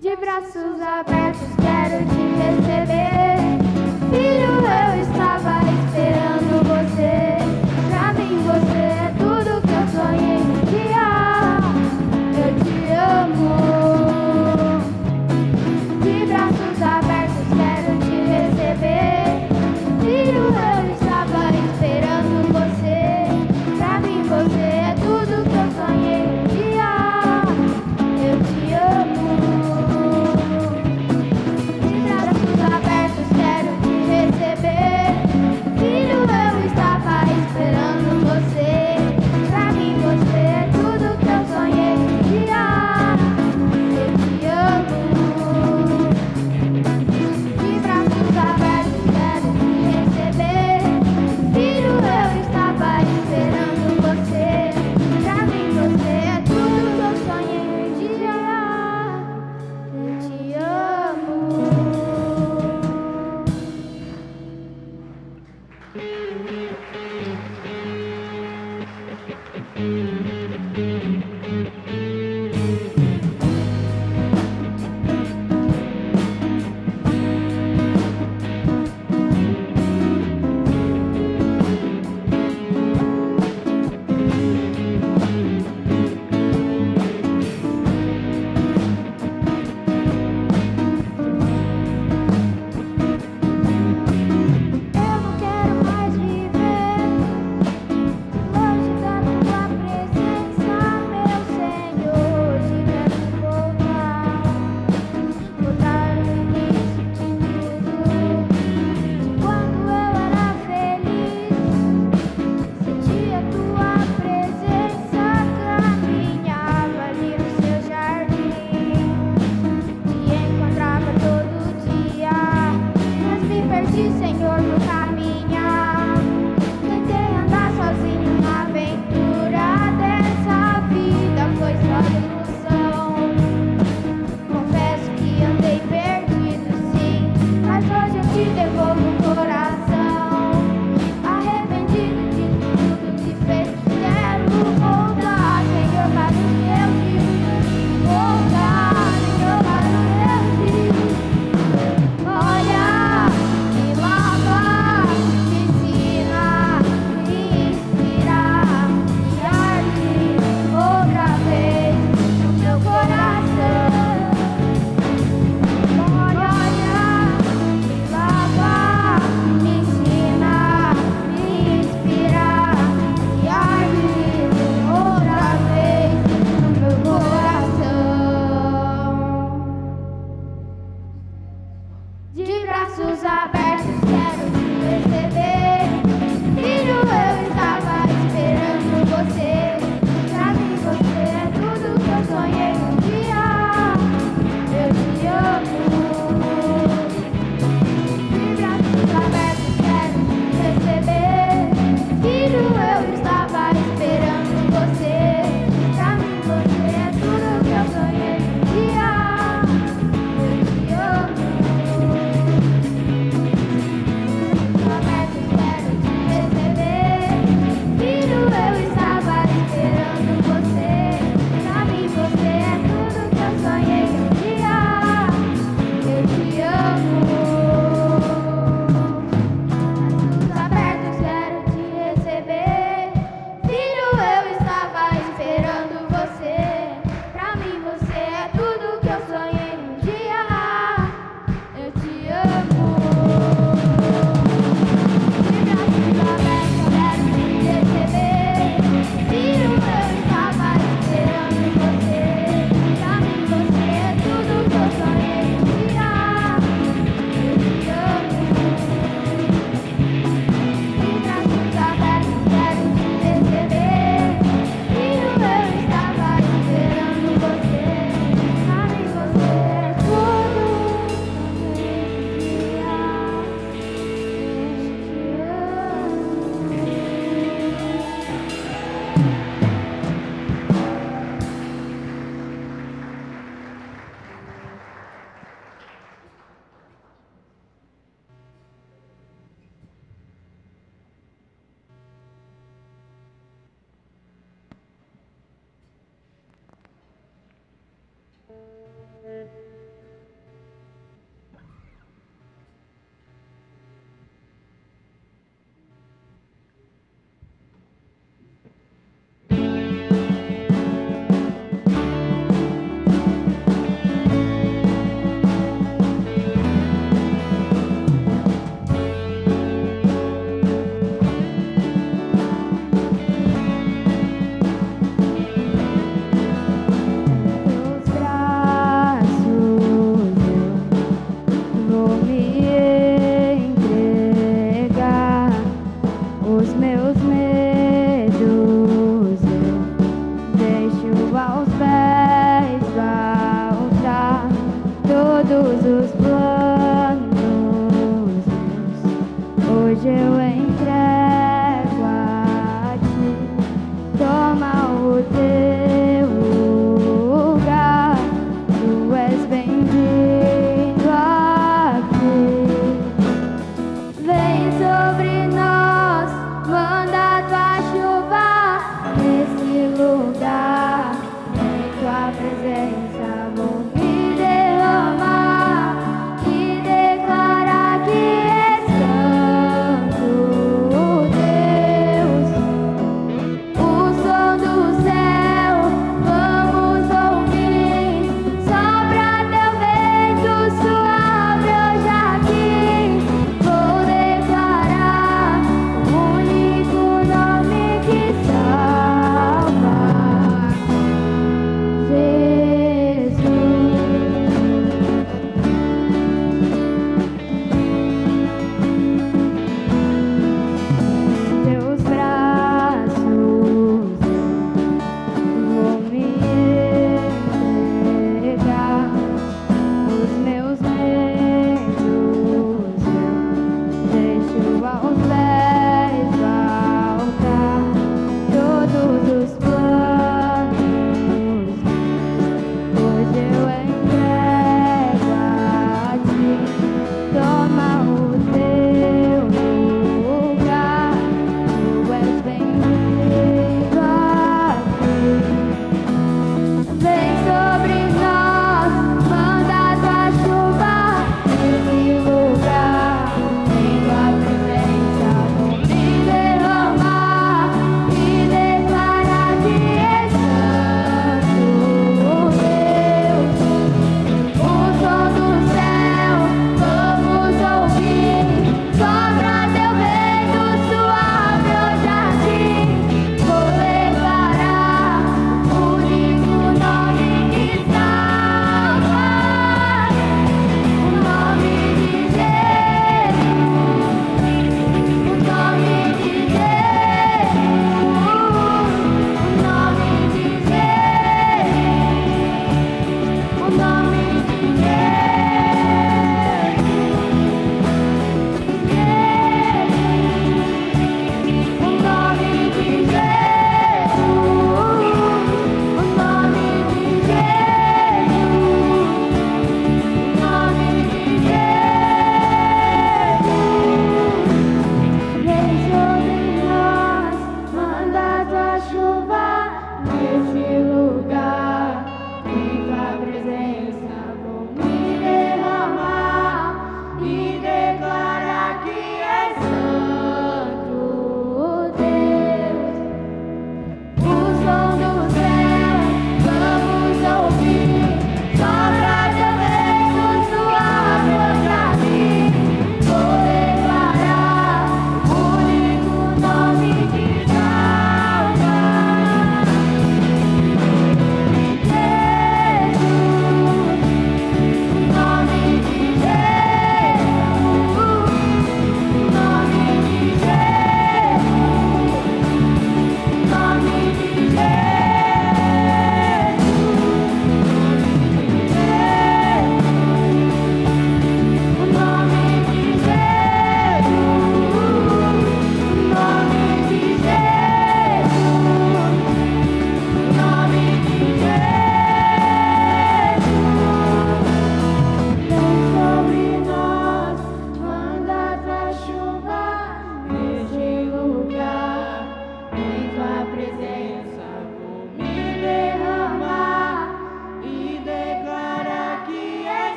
De braços abertos quero te receber. Filho, eu estava esperando você. Pra mim você é tudo que eu sonhei um dia. Eu te amo. De braços abertos quero te receber. Filho, eu estava esperando você. Pra mim você é tudo que eu sonhei um dia. Eu te amo. De braços abertos quero te receber.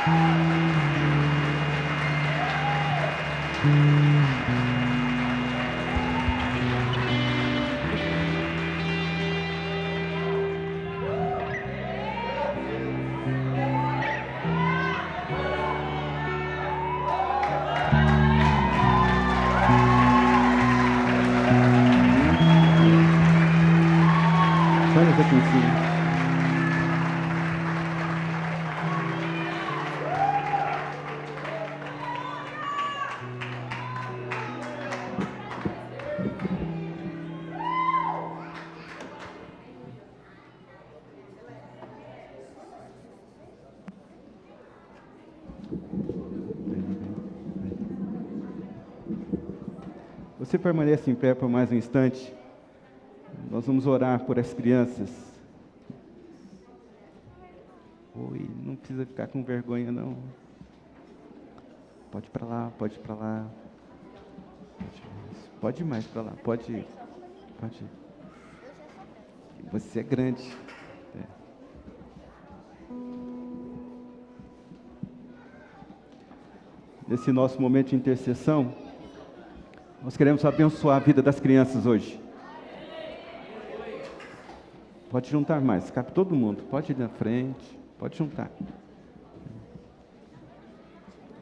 Olha aqui em cima. Você permanece em pé por mais um instante. Nós vamos orar por as crianças. Oi, não precisa ficar com vergonha, não. Pode ir para lá, pode ir para lá. Pode ir mais para lá, pode ir. Pode ir. Você é grande. Nesse nosso momento de intercessão, nós queremos abençoar a vida das crianças hoje. Pode juntar mais, cabe todo mundo. Pode ir na frente, pode juntar.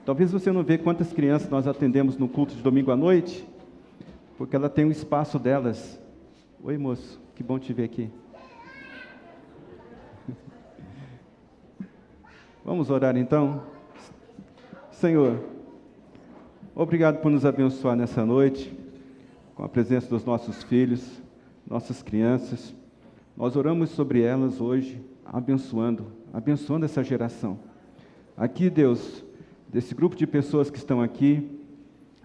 Talvez você não vê quantas crianças nós atendemos no culto de domingo à noite, porque ela tem um espaço delas. Oi, moço, que bom te ver aqui. Vamos orar então? Senhor, obrigado por nos abençoar nessa noite, com a presença dos nossos filhos, nossas crianças. Nós oramos sobre elas hoje, abençoando essa geração. Aqui, Deus, desse grupo de pessoas que estão aqui,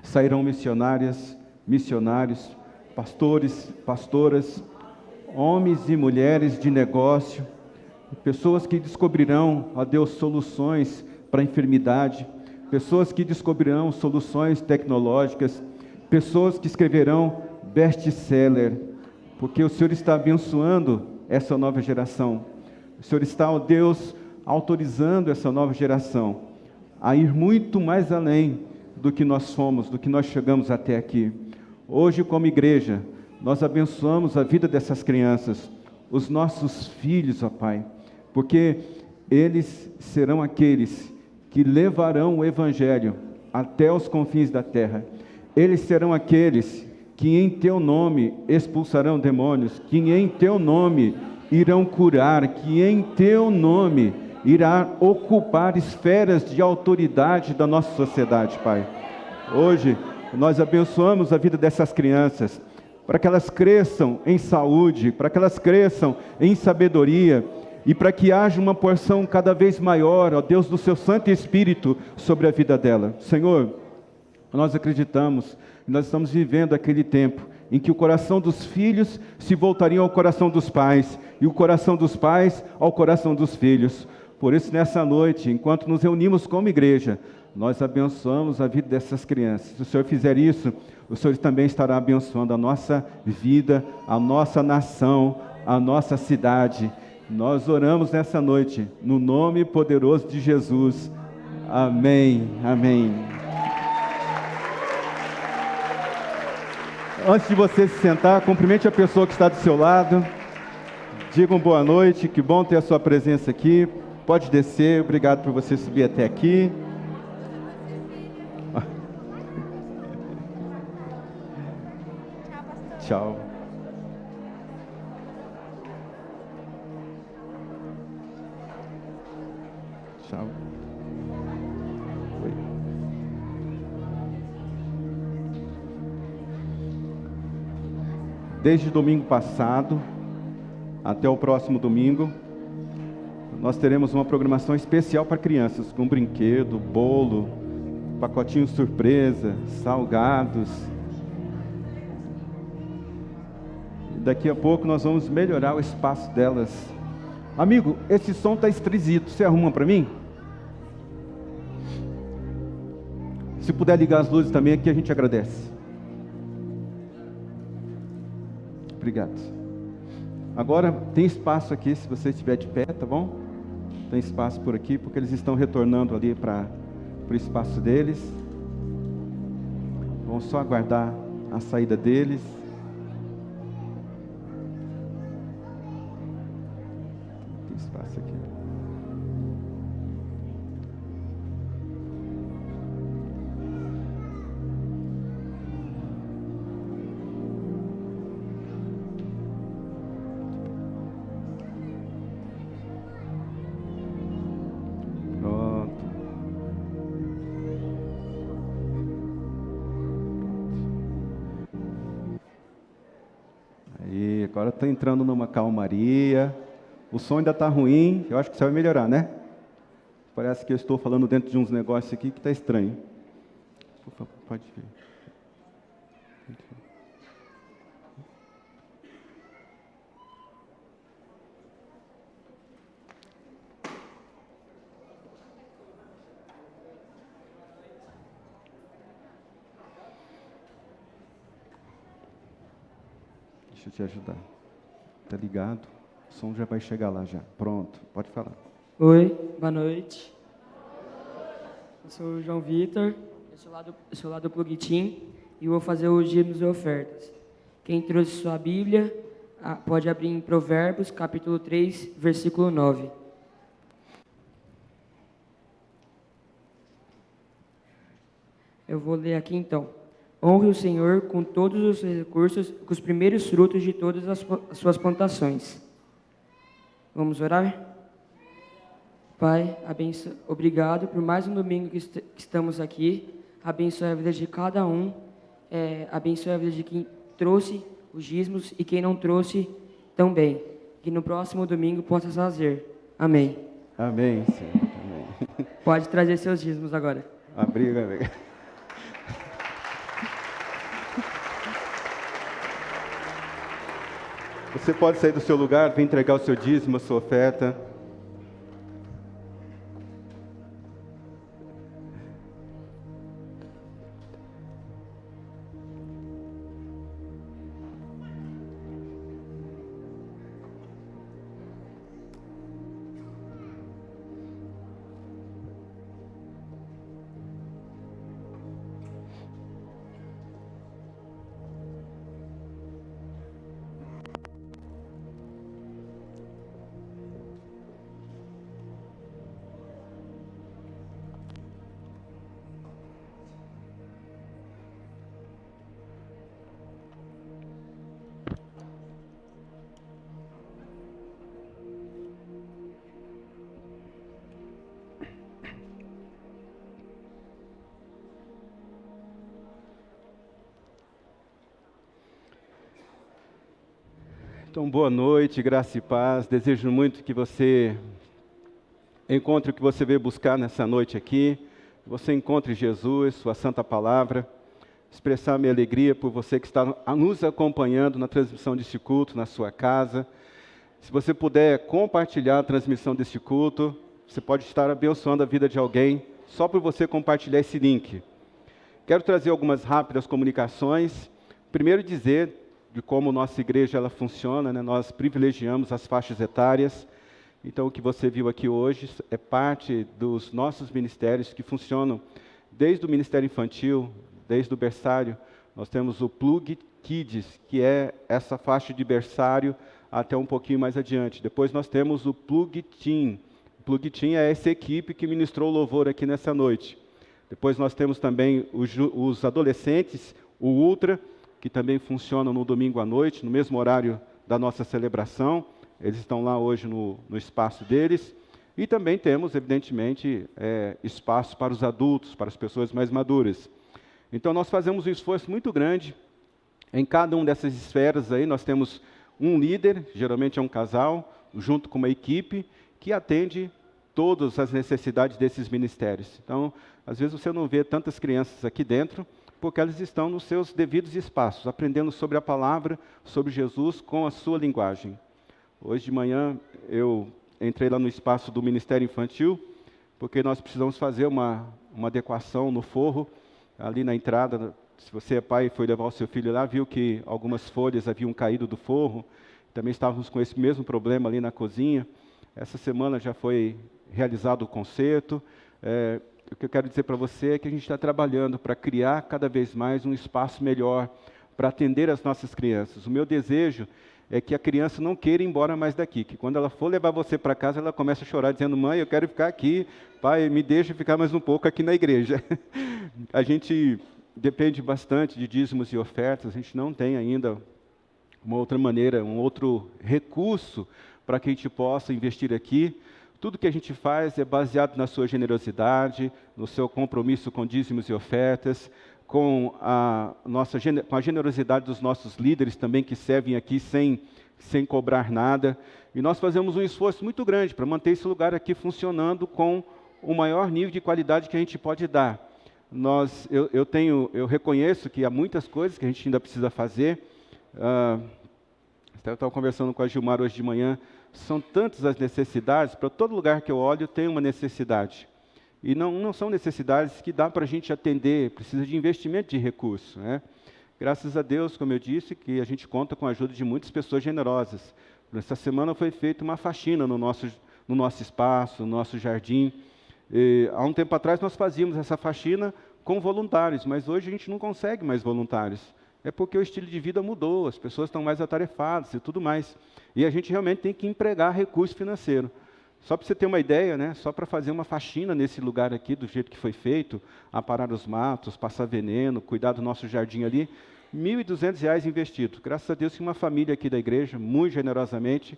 sairão missionárias, missionários, pastores, pastoras, homens e mulheres de negócio, pessoas que descobrirão, ó Deus, soluções para a enfermidade, pessoas que descobrirão soluções tecnológicas, pessoas que escreverão best-seller, porque o Senhor está abençoando essa nova geração. O Senhor está, ó Deus, autorizando essa nova geração a ir muito mais além do que nós fomos, do que nós chegamos até aqui. Hoje, como igreja, nós abençoamos a vida dessas crianças, os nossos filhos, ó Pai, porque eles serão aqueles que levarão o Evangelho até os confins da terra. Eles serão aqueles que em Teu nome expulsarão demônios, que em Teu nome irão curar, que em Teu nome irá ocupar esferas de autoridade da nossa sociedade, Pai. Hoje, nós abençoamos a vida dessas crianças, para que elas cresçam em saúde, para que elas cresçam em sabedoria, e para que haja uma porção cada vez maior, ó Deus, do Seu Santo Espírito sobre a vida dela. Senhor, nós acreditamos, nós estamos vivendo aquele tempo em que o coração dos filhos se voltaria ao coração dos pais, e o coração dos pais ao coração dos filhos. Por isso, nessa noite, enquanto nos reunimos como igreja, nós abençoamos a vida dessas crianças. Se o Senhor fizer isso, o Senhor também estará abençoando a nossa vida, a nossa nação, a nossa cidade. Nós oramos nessa noite, no nome poderoso de Jesus. Amém, amém. Antes de você se sentar, cumprimente a pessoa que está do seu lado. Digam boa noite, que bom ter a sua presença aqui. Pode descer, obrigado por você subir até aqui. Tchau. Tchau. Oi. Desde domingo passado até o próximo domingo, nós teremos uma programação especial para crianças, com brinquedo, bolo, pacotinho surpresa, salgados. Daqui a pouco nós vamos melhorar o espaço delas. Amigo, esse som está esquisito, você arruma para mim? Se puder ligar as luzes também aqui, a gente agradece. Obrigado. Agora tem espaço aqui, se você estiver de pé, tá bom? tem espaço por aqui, porque eles estão retornando ali para o espaço deles. Vamos só aguardar a saída deles. Tem espaço aqui. Agora está entrando numa calmaria. O som ainda está ruim. Eu acho que isso vai melhorar, né? Parece que eu estou falando dentro de uns negócios aqui que está estranho. Por favor, pode vir. Deixa eu te ajudar. Tá ligado? O som já vai chegar lá já. Pronto, pode falar. Oi, boa noite. Eu sou o João Vitor, eu sou lá do Plug Team e vou fazer os dízimos e ofertas. Quem trouxe sua Bíblia, pode abrir em Provérbios, capítulo 3, versículo 9. Eu vou ler aqui então. Honre o Senhor com todos os seus recursos, com os primeiros frutos de todas as suas plantações. Vamos orar? Pai, obrigado por mais um domingo que estamos aqui. Abençoe a vida de cada um. Abençoe a vida de quem trouxe os dízimos e quem não trouxe também. Que no próximo domingo possa fazer. Amém. Amém, Senhor. Amém. Pode trazer seus dízimos agora. Amiga. Você pode sair do seu lugar, vir entregar o seu dízimo, a sua oferta. Então, boa noite, graça e paz. Desejo muito que você encontre o que você veio buscar nessa noite aqui. Que você encontre Jesus, sua santa palavra. Expressar minha alegria por você que está nos acompanhando na transmissão deste culto, na sua casa. Se você puder compartilhar a transmissão deste culto, você pode estar abençoando a vida de alguém só por você compartilhar esse link. Quero trazer algumas rápidas comunicações. Primeiro dizer de como nossa igreja ela funciona, né? Nós privilegiamos as faixas etárias. Então, o que você viu aqui hoje é parte dos nossos ministérios que funcionam desde o Ministério Infantil, desde o berçário. Nós temos o Plug Kids, que é essa faixa de berçário até um pouquinho mais adiante. Depois nós temos o Plug Team. O Plug Team é essa equipe que ministrou o louvor aqui nessa noite. Depois nós temos também os adolescentes, o Ultra, que também funcionam no domingo à noite, no mesmo horário da nossa celebração. Eles estão lá hoje no espaço deles. E também temos, evidentemente, espaço para os adultos, para as pessoas mais maduras. Então, nós fazemos um esforço muito grande. Em cada uma dessas esferas aí, nós temos um líder, geralmente é um casal, junto com uma equipe, que atende todas as necessidades desses ministérios. Então, às vezes você não vê tantas crianças aqui dentro, porque elas estão nos seus devidos espaços, aprendendo sobre a palavra, sobre Jesus, com a sua linguagem. Hoje de manhã eu entrei lá no espaço do Ministério Infantil, porque nós precisamos fazer uma adequação no forro, ali na entrada. Se você é pai e foi levar o seu filho lá, viu que algumas folhas haviam caído do forro. Também estávamos com esse mesmo problema ali na cozinha. Essa semana já foi realizado o concerto. O que eu quero dizer para você é que a gente está trabalhando para criar cada vez mais um espaço melhor para atender as nossas crianças. O meu desejo é que a criança não queira ir embora mais daqui, que quando ela for levar você para casa, ela começa a chorar, dizendo: mãe, eu quero ficar aqui, pai, me deixa ficar mais um pouco aqui na igreja. A gente depende bastante de dízimos e ofertas, a gente não tem ainda uma outra maneira, um outro recurso para que a gente possa investir aqui. Tudo que a gente faz é baseado na sua generosidade, no seu compromisso com dízimos e ofertas, com a generosidade dos nossos líderes também, que servem aqui sem cobrar nada. E nós fazemos um esforço muito grande para manter esse lugar aqui funcionando com o maior nível de qualidade que a gente pode dar. Eu reconheço que há muitas coisas que a gente ainda precisa fazer. Eu estava conversando com a Gilmar hoje de manhã. São tantas as necessidades, para todo lugar que eu olho tem uma necessidade. E não são necessidades que dá para a gente atender, precisa de investimento de recursos, né? Graças a Deus, como eu disse, que a gente conta com a ajuda de muitas pessoas generosas. Essa semana foi feita uma faxina no nosso espaço, no nosso jardim. Há um tempo atrás nós fazíamos essa faxina com voluntários, mas hoje a gente não consegue mais voluntários. É porque o estilo de vida mudou, as pessoas estão mais atarefadas e tudo mais. E a gente realmente tem que empregar recurso financeiro. Só para você ter uma ideia, né, só para fazer uma faxina nesse lugar aqui, do jeito que foi feito, aparar os matos, passar veneno, cuidar do nosso jardim ali, R$ 1.200 investido. Graças a Deus que uma família aqui da igreja, muito generosamente,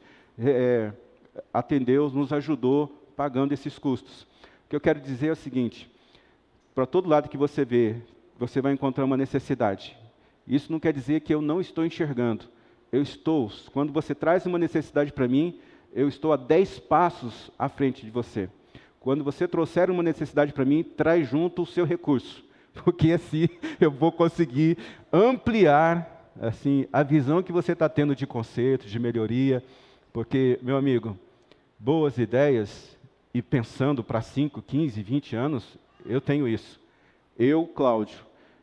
atendeu, nos ajudou, pagando esses custos. O que eu quero dizer é o seguinte: para todo lado que você vê, você vai encontrar uma necessidade. Isso não quer dizer que eu não estou enxergando. Quando você traz uma necessidade para mim, eu estou a 10 passos à frente de você. Quando você trouxer uma necessidade para mim, traz junto o seu recurso, porque assim eu vou conseguir ampliar a visão que você está tendo de conserto, de melhoria, porque, meu amigo, boas ideias e pensando para 5, 15, 20 anos, eu tenho isso. Cláudio,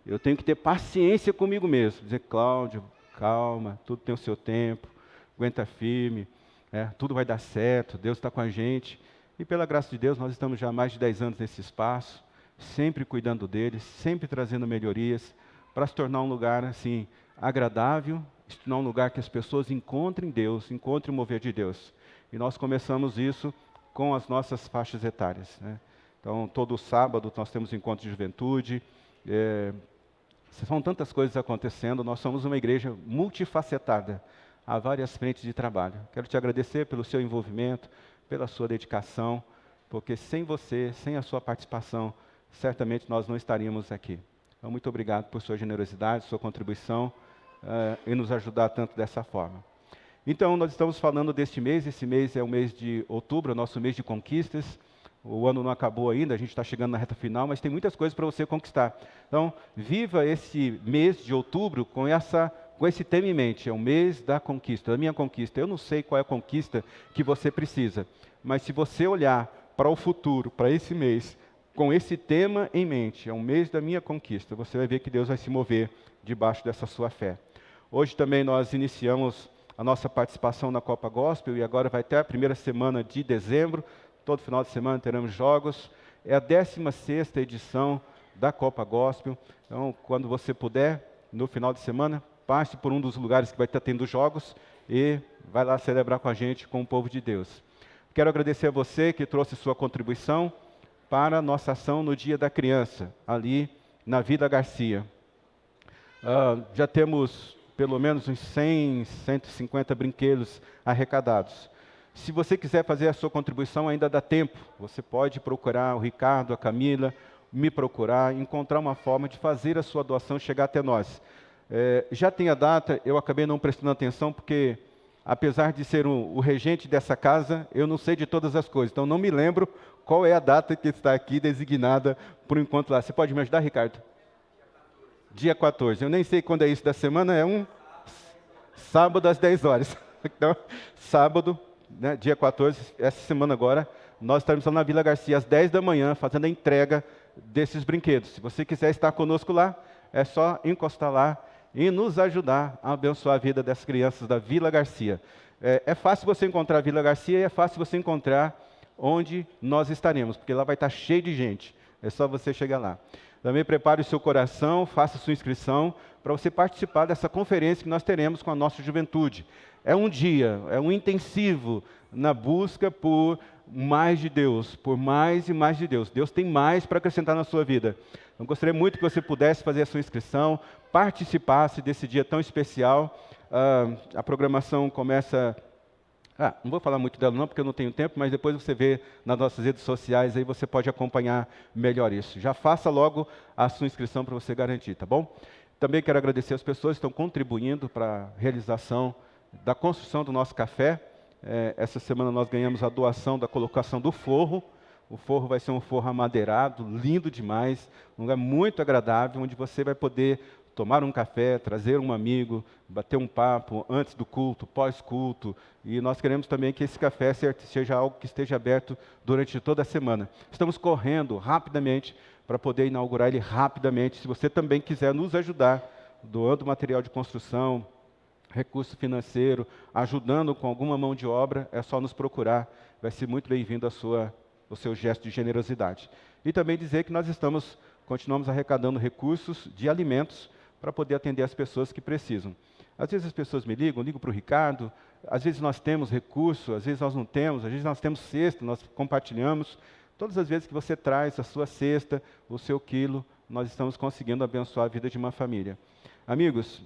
eu tenho que ter paciência comigo mesmo, dizer: Cláudio, calma, tudo tem o seu tempo, aguenta firme, tudo vai dar certo, Deus está com a gente. E pela graça de Deus, nós estamos já há mais de 10 anos nesse espaço, sempre cuidando deles, sempre trazendo melhorias, para se tornar um lugar assim, agradável, se tornar um lugar que as pessoas encontrem Deus, encontrem o mover de Deus. E nós começamos isso com as nossas faixas etárias, né? Então, todo sábado nós temos encontro de juventude, são tantas coisas acontecendo, nós somos uma igreja multifacetada, há várias frentes de trabalho. Quero te agradecer pelo seu envolvimento, pela sua dedicação, porque sem você, sem a sua participação, certamente nós não estaríamos aqui. Então, muito obrigado por sua generosidade, sua contribuição, e nos ajudar tanto dessa forma. Então, nós estamos falando deste mês, esse mês é o mês de outubro, é o nosso mês de conquistas. O ano não acabou ainda, a gente está chegando na reta final, mas tem muitas coisas para você conquistar. Então, viva esse mês de outubro com esse tema em mente. É o mês da conquista, da minha conquista. Eu não sei qual é a conquista que você precisa, mas se você olhar para o futuro, para esse mês, com esse tema em mente, é o mês da minha conquista, você vai ver que Deus vai se mover debaixo dessa sua fé. Hoje também nós iniciamos a nossa participação na Copa Gospel, e agora vai ter a primeira semana de dezembro. Todo final de semana teremos jogos. É a 16ª edição da Copa Gospel. Então, quando você puder, no final de semana, passe por um dos lugares que vai estar tendo jogos e vai lá celebrar com a gente, com o povo de Deus. Quero agradecer a você que trouxe sua contribuição para a nossa ação no Dia da Criança, ali na Vila Garcia. Já temos pelo menos uns 100, 150 brinquedos arrecadados. Se você quiser fazer a sua contribuição, ainda dá tempo. Você pode procurar o Ricardo, a Camila, me procurar, encontrar uma forma de fazer a sua doação chegar até nós. Já tem a data, eu acabei não prestando atenção, porque, apesar de ser o regente dessa casa, eu não sei de todas as coisas. Então, não me lembro qual é a data que está aqui designada por um encontro lá. Você pode me ajudar, Ricardo? Dia 14. Eu nem sei quando é isso da semana, é um sábado às 10 horas. Então, sábado, né, dia 14, essa semana agora, nós estaremos lá na Vila Garcia às 10 da manhã, fazendo a entrega desses brinquedos. Se você quiser estar conosco lá, é só encostar lá em nos ajudar a abençoar a vida das crianças da Vila Garcia. É fácil você encontrar a Vila Garcia e é fácil você encontrar onde nós estaremos, porque lá vai estar cheio de gente. É só você chegar lá. Também prepare o seu coração, faça sua inscrição para você participar dessa conferência que nós teremos com a nossa juventude. É um dia, é um intensivo na busca por mais de Deus, por mais e mais de Deus. Deus tem mais para acrescentar na sua vida. Eu gostaria muito que você pudesse fazer a sua inscrição, participasse desse dia tão especial. A programação começa... não vou falar muito dela não, porque eu não tenho tempo, mas depois você vê nas nossas redes sociais, aí você pode acompanhar melhor isso. Já faça logo a sua inscrição para você garantir, tá bom? Também quero agradecer as pessoas que estão contribuindo para a realização da construção do nosso café. Essa semana nós ganhamos a doação da colocação do forro. O forro vai ser um forro amadeirado, lindo demais, um lugar muito agradável, onde você vai poder tomar um café, trazer um amigo, bater um papo antes do culto, pós-culto. E nós queremos também que esse café seja algo que esteja aberto durante toda a semana. Estamos correndo rapidamente para poder inaugurar ele rapidamente. Se você também quiser nos ajudar, doando material de construção, recurso financeiro, ajudando com alguma mão de obra, é só nos procurar. Vai ser muito bem-vindo o seu gesto de generosidade. E também dizer que nós continuamos arrecadando recursos de alimentos para poder atender as pessoas que precisam. Às vezes as pessoas me ligam, ligo para o Ricardo, às vezes nós temos recurso, às vezes nós não temos, às vezes nós temos cesta, nós compartilhamos. Todas as vezes que você traz a sua cesta, o seu quilo, nós estamos conseguindo abençoar a vida de uma família. Amigos,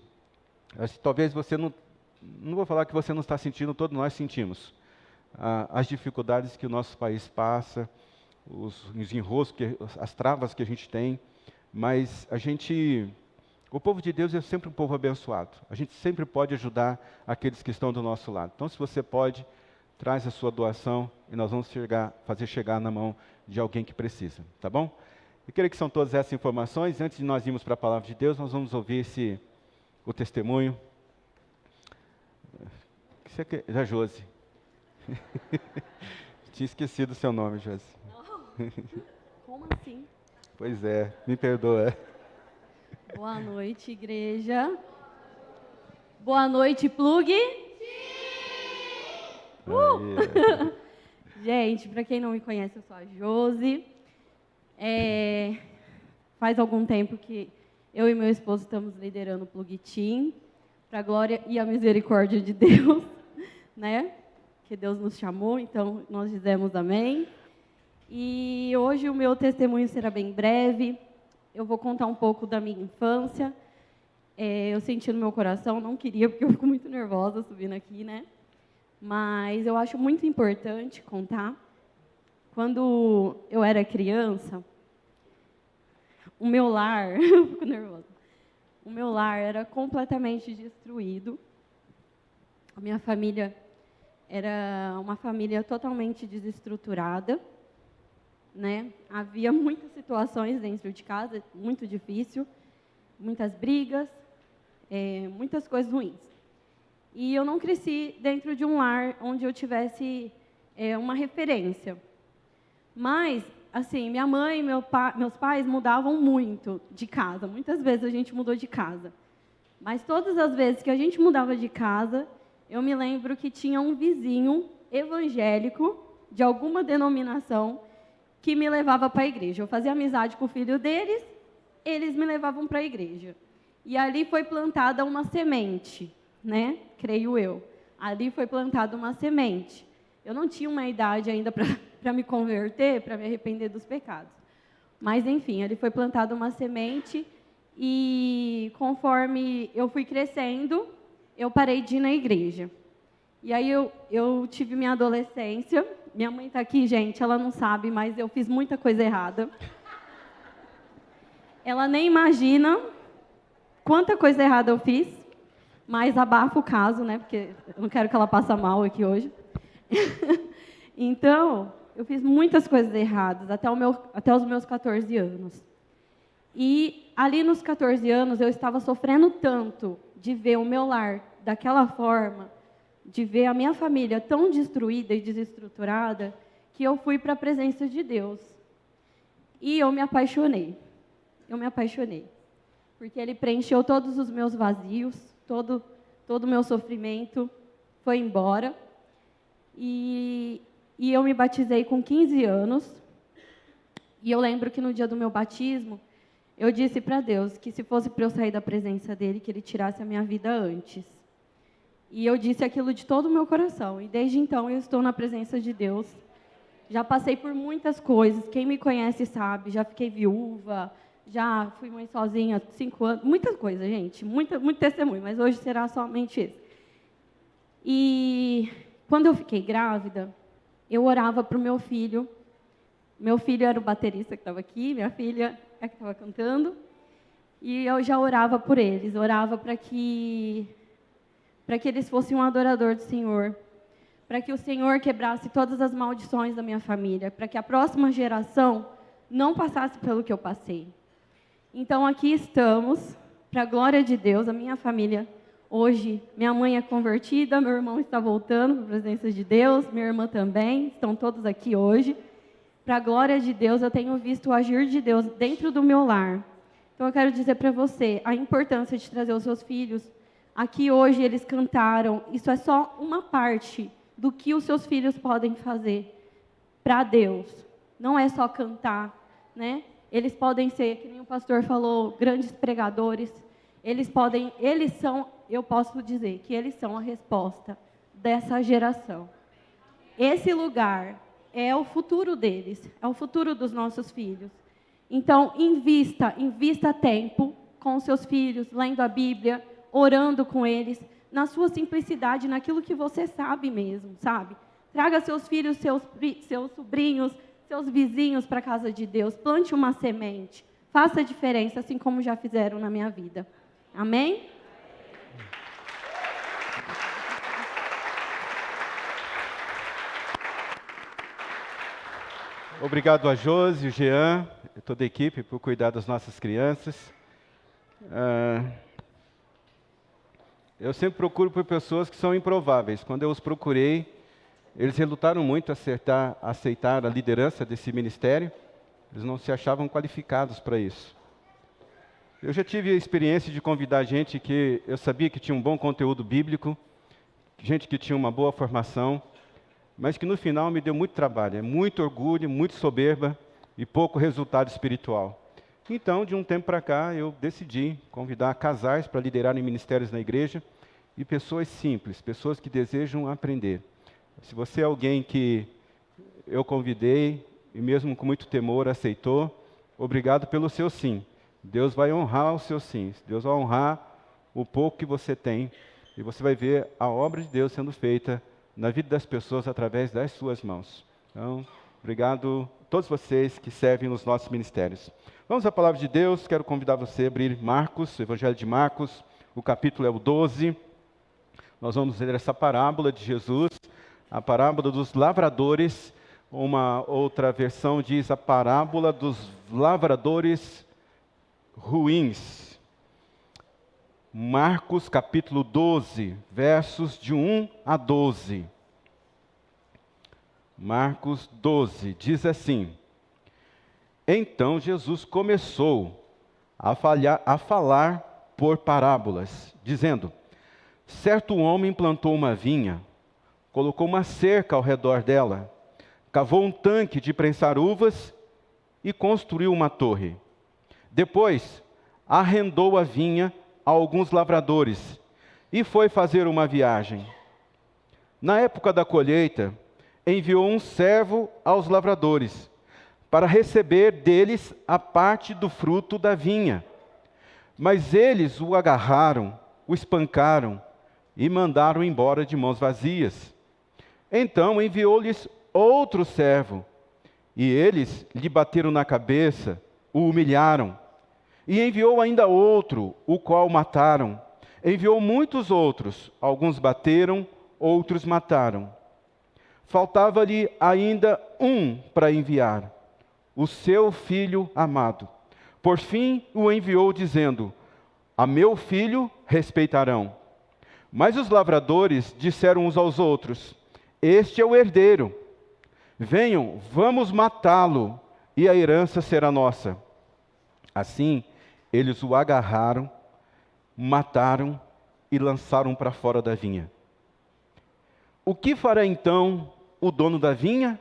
talvez você não vou falar que você não está sentindo, todos nós sentimos. As dificuldades que o nosso país passa, os enroscos, as travas que a gente tem, mas o povo de Deus é sempre um povo abençoado. A gente sempre pode ajudar aqueles que estão do nosso lado. Então, se você pode, traz a sua doação e nós vamos fazer chegar na mão de alguém que precisa, tá bom? Eu creio que são todas essas informações. Antes de nós irmos para a palavra de Deus, nós vamos ouvir o testemunho. Você quer? Da Josi. Tinha esquecido o seu nome, Josi. Não. Como assim? Pois é, me perdoa. Boa noite, igreja. Boa noite, Plug. Gente, para quem não me conhece, eu sou a Josi. Faz algum tempo que eu e meu esposo estamos liderando o Plug Team, para a glória e a misericórdia de Deus, né? Que Deus nos chamou, então nós dizemos amém. E hoje o meu testemunho será bem breve. Eu vou contar um pouco da minha infância. Eu senti no meu coração, não queria, porque eu fico muito nervosa subindo aqui, né? Mas eu acho muito importante contar. Quando eu era criança, o meu lar, eu fico nervosa. O meu lar era completamente destruído. A minha família era uma família totalmente desestruturada, né? Havia muitas situações dentro de casa, muito difícil, muitas brigas, muitas coisas ruins. E eu não cresci dentro de um lar onde eu tivesse uma referência. Mas, assim, minha mãe e meus pais mudavam muito de casa. Muitas vezes a gente mudou de casa. Mas todas as vezes que a gente mudava de casa, eu me lembro que tinha um vizinho evangélico de alguma denominação que me levava para a igreja. Eu fazia amizade com o filho deles, eles me levavam para a igreja. E ali foi plantada uma semente, né? Creio eu. Ali foi plantada uma semente. Eu não tinha uma idade ainda para me converter, para me arrepender dos pecados. Mas, enfim, ali foi plantada uma semente e, conforme eu fui crescendo, eu parei de ir na igreja. E aí eu tive minha adolescência. Minha mãe está aqui, gente, ela não sabe, mas eu fiz muita coisa errada. Ela nem imagina quanta coisa errada eu fiz, mas abafa o caso, né? Porque eu não quero que ela passe mal aqui hoje. Então, eu fiz muitas coisas erradas até os meus 14 anos. E ali nos 14 anos eu estava sofrendo tanto de ver o meu lar daquela forma, de ver a minha família tão destruída e desestruturada, que eu fui para a presença de Deus. E eu me apaixonei. porque Ele preencheu todos os meus vazios, todo o meu sofrimento foi embora. E eu me batizei com 15 anos. E eu lembro que no dia do meu batismo, eu disse para Deus que se fosse para eu sair da presença dEle, que Ele tirasse a minha vida antes. E eu disse aquilo de todo o meu coração. E desde então eu estou na presença de Deus. Já passei por muitas coisas. Quem me conhece sabe. Já fiquei viúva. Já fui mãe sozinha 5 anos. Muitas coisas, gente. Muito testemunho. Mas hoje será somente isso. E quando eu fiquei grávida, eu orava para o meu filho. Meu filho era o baterista que estava aqui. Minha filha é que estava cantando. E eu já orava por eles. Orava para que eles fossem um adorador do Senhor, para que o Senhor quebrasse todas as maldições da minha família, para que a próxima geração não passasse pelo que eu passei. Então, aqui estamos, para a glória de Deus, a minha família, hoje, minha mãe é convertida, meu irmão está voltando para a presença de Deus, minha irmã também, estão todos aqui hoje. Para a glória de Deus, eu tenho visto o agir de Deus dentro do meu lar. Então, eu quero dizer para você a importância de trazer os seus filhos. Aqui hoje eles cantaram, isso é só uma parte do que os seus filhos podem fazer para Deus. Não é só cantar, né? Eles podem ser, que nem o pastor falou, grandes pregadores. Eles são, eu posso dizer, que eles são a resposta dessa geração. Esse lugar é o futuro deles, é o futuro dos nossos filhos. Então, invista tempo com os seus filhos, lendo a Bíblia, orando com eles, na sua simplicidade, naquilo que você sabe mesmo, sabe? Traga seus filhos, seus sobrinhos, seus vizinhos para a casa de Deus. Plante uma semente. Faça a diferença, assim como já fizeram na minha vida. Amém? Obrigado a Josi, o Jean, e toda a equipe por cuidar das nossas crianças. Eu sempre procuro por pessoas que são improváveis. Quando eu os procurei, eles relutaram muito a aceitar a liderança desse ministério. Eles não se achavam qualificados para isso. Eu já tive a experiência de convidar gente que eu sabia que tinha um bom conteúdo bíblico, gente que tinha uma boa formação, mas que no final me deu muito trabalho, muito orgulho, muito soberba e pouco resultado espiritual. Então, de um tempo para cá, eu decidi convidar casais para liderarem ministérios na igreja e pessoas simples, pessoas que desejam aprender. Se você é alguém que eu convidei e mesmo com muito temor aceitou, obrigado pelo seu sim. Deus vai honrar o seu sim. Deus vai honrar o pouco que você tem e você vai ver a obra de Deus sendo feita na vida das pessoas através das suas mãos. Então, obrigado a todos vocês que servem nos nossos ministérios. Vamos à palavra de Deus. Quero convidar você a abrir Marcos, o Evangelho de Marcos, o capítulo é o 12. Nós vamos ler essa parábola de Jesus, a parábola dos lavradores. Uma outra versão diz a parábola dos lavradores ruins. Marcos capítulo 12, versos de 1 a 12. Marcos 12, diz assim: Então Jesus começou a falar por parábolas, dizendo: Certo homem plantou uma vinha, colocou uma cerca ao redor dela, cavou um tanque de prensar uvas e construiu uma torre. Depois, arrendou a vinha a alguns lavradores e foi fazer uma viagem. Na época da colheita, enviou um servo aos lavradores para receber deles a parte do fruto da vinha. Mas eles o agarraram, o espancaram e mandaram embora de mãos vazias. Então enviou-lhes outro servo, e eles lhe bateram na cabeça, o humilharam. E enviou ainda outro, o qual mataram. Enviou muitos outros, alguns bateram, outros mataram. Faltava-lhe ainda um para enviar, o seu filho amado. Por fim o enviou dizendo: A meu filho respeitarão. Mas os lavradores disseram uns aos outros: Este é o herdeiro. Venham, vamos matá-lo, e a herança será nossa. Assim, Eles o agarraram, mataram e lançaram para fora da vinha. O que fará então o dono da vinha?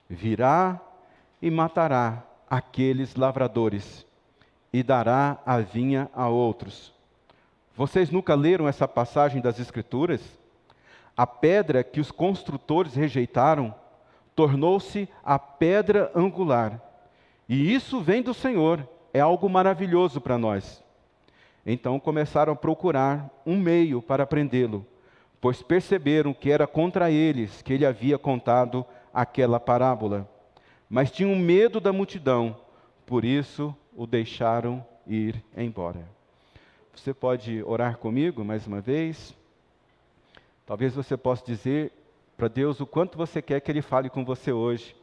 Virá e matará aqueles lavradores e dará a vinha a outros. Vocês nunca leram essa passagem das Escrituras? A pedra que os construtores rejeitaram tornou-se a pedra angular. E isso vem do Senhor, é algo maravilhoso para nós. Então começaram a procurar um meio para prendê-lo, pois perceberam que era contra eles que ele havia contado aquela parábola. Mas tinham medo da multidão, por isso o deixaram ir embora. Você pode orar comigo mais uma vez? Talvez você possa dizer para Deus o quanto você quer que Ele fale com você hoje.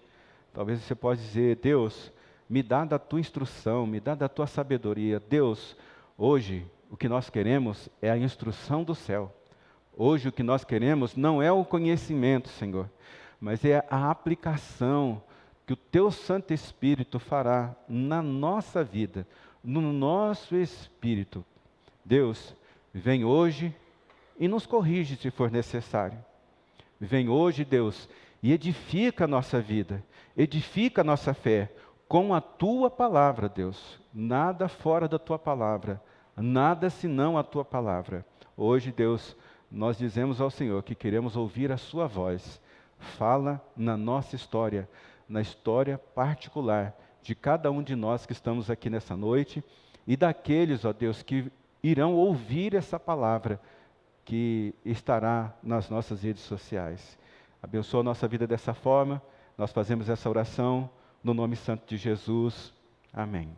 Talvez você possa dizer: Deus, me dá da tua instrução, me dá da tua sabedoria. Deus, hoje o que nós queremos é a instrução do céu. Hoje o que nós queremos não é o conhecimento, Senhor, mas é a aplicação que o Teu Santo Espírito fará na nossa vida, no nosso espírito. Deus, vem hoje e nos corrige se for necessário. Vem hoje, Deus, e edifica a nossa vida, edifica a nossa fé com a Tua palavra, Deus. Nada fora da Tua palavra, nada senão a Tua palavra. Hoje, Deus, nós dizemos ao Senhor que queremos ouvir a Sua voz. Fala na nossa história, na história particular de cada um de nós que estamos aqui nessa noite e daqueles, ó Deus, que irão ouvir essa palavra que estará nas nossas redes sociais. Abençoa a nossa vida dessa forma. Nós fazemos essa oração no nome santo de Jesus. Amém.